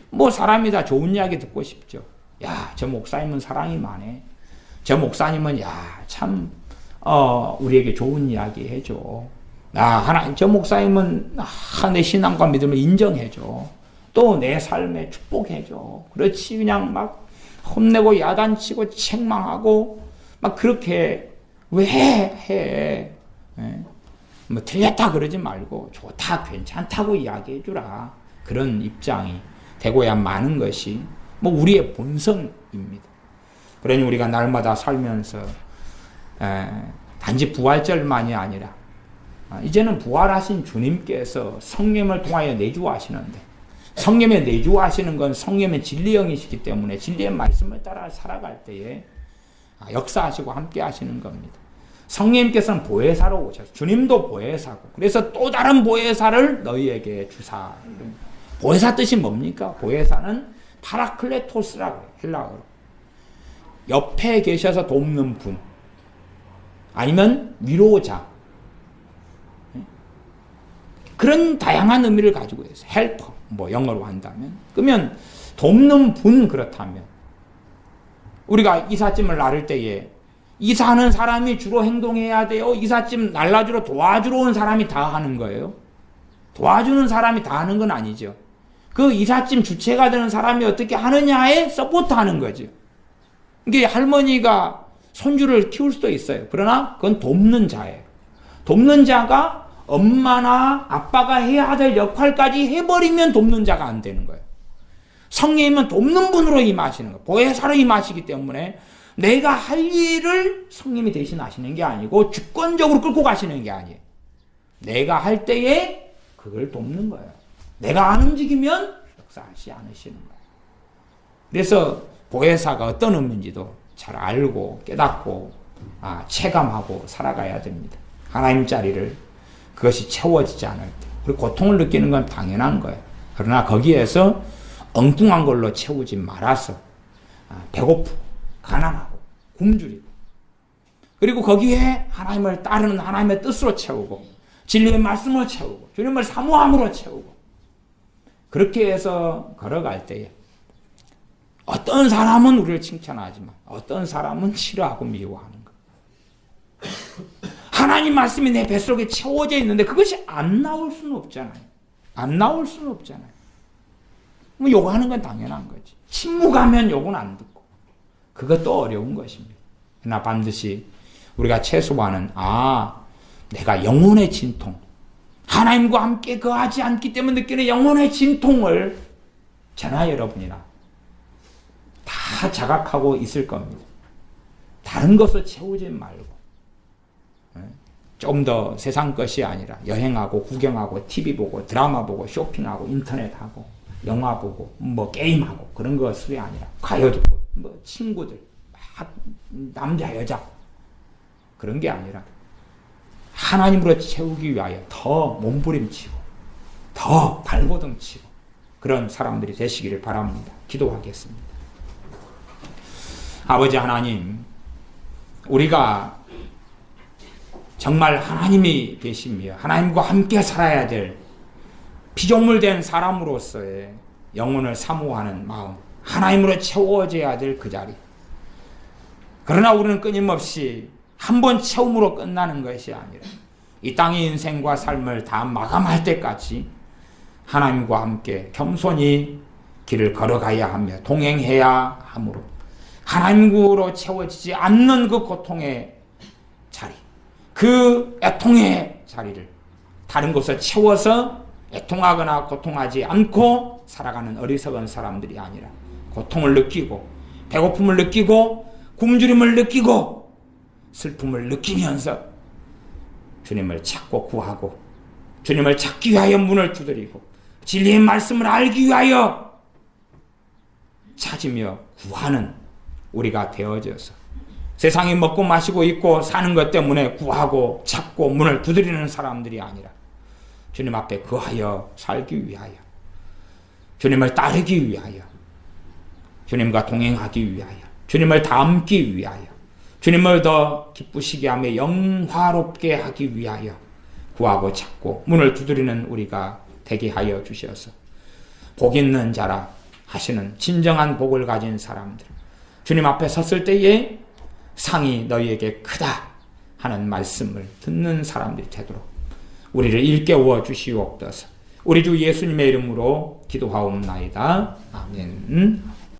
뭐 사람이 다 좋은 이야기 듣고 싶죠. 야, 저 목사님은 사랑이 많네. 저 목사님은 참 우리에게 좋은 이야기 해줘. 저 목사님은 내 신앙과 믿음을 인정해줘. 또 내 삶에 축복해줘. 그렇지 그냥 막 혼내고 야단치고 책망하고 막 그렇게 왜 해? 뭐 틀렸다 그러지 말고 좋다 괜찮다고 이야기해주라. 그런 입장이 되고야 마는 것이 뭐 우리의 본성입니다. 그러니 우리가 날마다 살면서 단지 부활절만이 아니라 이제는 부활하신 주님께서 성령을 통하여 내주하시는데, 성령에 내주하시는 건 성령의 진리형이시기 때문에 진리의 말씀을 따라 살아갈 때에 역사하시고 함께 하시는 겁니다. 성령님께서는 보혜사로 오셔서, 주님도 보혜사고, 그래서 또 다른 보혜사를 너희에게 주사. 보혜사 뜻이 뭡니까? 보혜사는 파라클레토스라고 해요, 헬라어로. 옆에 계셔서 돕는 분, 아니면 위로자, 그런 다양한 의미를 가지고 있어요. 헬퍼, 뭐 영어로 한다면. 그러면 돕는 분, 그렇다면 우리가 이삿짐을 나를 때에 이사하는 사람이 주로 행동해야 돼요? 이삿짐 날라주러 도와주러 온 사람이 다 하는 거예요? 도와주는 사람이 다 하는 건 아니죠. 그 이삿짐 주체가 되는 사람이 어떻게 하느냐에 서포트하는 거죠. 이게 할머니가 손주를 키울 수도 있어요. 그러나 그건 돕는 자예요. 돕는 자가 엄마나 아빠가 해야 될 역할까지 해버리면 돕는 자가 안 되는 거예요. 성령님은 돕는 분으로 임하시는 거예요. 보혜사로 임하시기 때문에 내가 할 일을 성령님이 대신 하시는 게 아니고 주권적으로 끌고 가시는 게 아니에요. 내가 할 때에 그걸 돕는 거예요. 내가 안 움직이면 역사하지 않으시는 거예요. 그래서 보혜사가 어떤 의미인지도 잘 알고 깨닫고 체감하고 살아가야 됩니다. 하나님 자리를 그것이 채워지지 않을 때, 그리고 고통을 느끼는 건 당연한 거예요. 그러나 거기에서 엉뚱한 걸로 채우지 말아서 배고프고 가난하고 굶주리고, 그리고 거기에 하나님을 따르는 하나님의 뜻으로 채우고 진리의 말씀을 채우고 주님을 사모함으로 채우고, 그렇게 해서 걸어갈 때에 어떤 사람은 우리를 칭찬하지만 어떤 사람은 싫어하고 미워하는 것. 하나님 말씀이 내 뱃속에 채워져 있는데 그것이 안 나올 수는 없잖아요. 안 나올 수는 없잖아요. 뭐 욕하는 건 당연한 거지. 침묵하면 욕은 안 듣고. 그것도 어려운 것입니다. 그러나 반드시 우리가 최소한은 내가 영혼의 진통, 하나님과 함께 거하지 않기 때문에 느끼는 영혼의 진통을 저나 여러분이나 다 자각하고 있을 겁니다. 다른 것을 채우지 말고 좀 더 세상 것이 아니라 여행하고 구경하고 TV 보고 드라마 보고 쇼핑하고 인터넷하고 영화 보고 뭐 게임하고 그런 것이 아니라 가요 듣고 뭐 친구들 막 남자 여자 그런 게 아니라 하나님으로 채우기 위하여 더 몸부림치고 더 발버둥치고 그런 사람들이 되시기를 바랍니다. 기도하겠습니다. 아버지 하나님, 우리가 정말 하나님이 계시며 하나님과 함께 살아야 될 피조물 된 사람으로서의 영혼을 사모하는 마음, 하나님으로 채워져야 될 그 자리. 그러나 우리는 끊임없이 한 번 채움으로 끝나는 것이 아니라 이 땅의 인생과 삶을 다 마감할 때까지 하나님과 함께 겸손히 길을 걸어가야 하며 동행해야 하므로 하나님으로 채워지지 않는 그 고통의 자리, 그 애통의 자리를 다른 곳에 채워서 애통하거나 고통하지 않고 살아가는 어리석은 사람들이 아니라 고통을 느끼고 배고픔을 느끼고 굶주림을 느끼고 슬픔을 느끼면서 주님을 찾고 구하고 주님을 찾기 위하여 문을 두드리고 진리의 말씀을 알기 위하여 찾으며 구하는 우리가 되어져서 세상에 먹고 마시고 있고 사는 것 때문에 구하고 찾고 문을 두드리는 사람들이 아니라 주님 앞에 거하여 살기 위하여 주님을 따르기 위하여 주님과 동행하기 위하여 주님을 닮기 위하여 주님을 더 기쁘시게 하며 영화롭게 하기 위하여 구하고 찾고 문을 두드리는 우리가 되게 하여 주셔서 복 있는 자라 하시는 진정한 복을 가진 사람들, 주님 앞에 섰을 때에 상이 너희에게 크다 하는 말씀을 듣는 사람들이 되도록 우리를 일깨워 주시옵소서. 우리 주 예수님의 이름으로 기도하옵나이다. 아멘.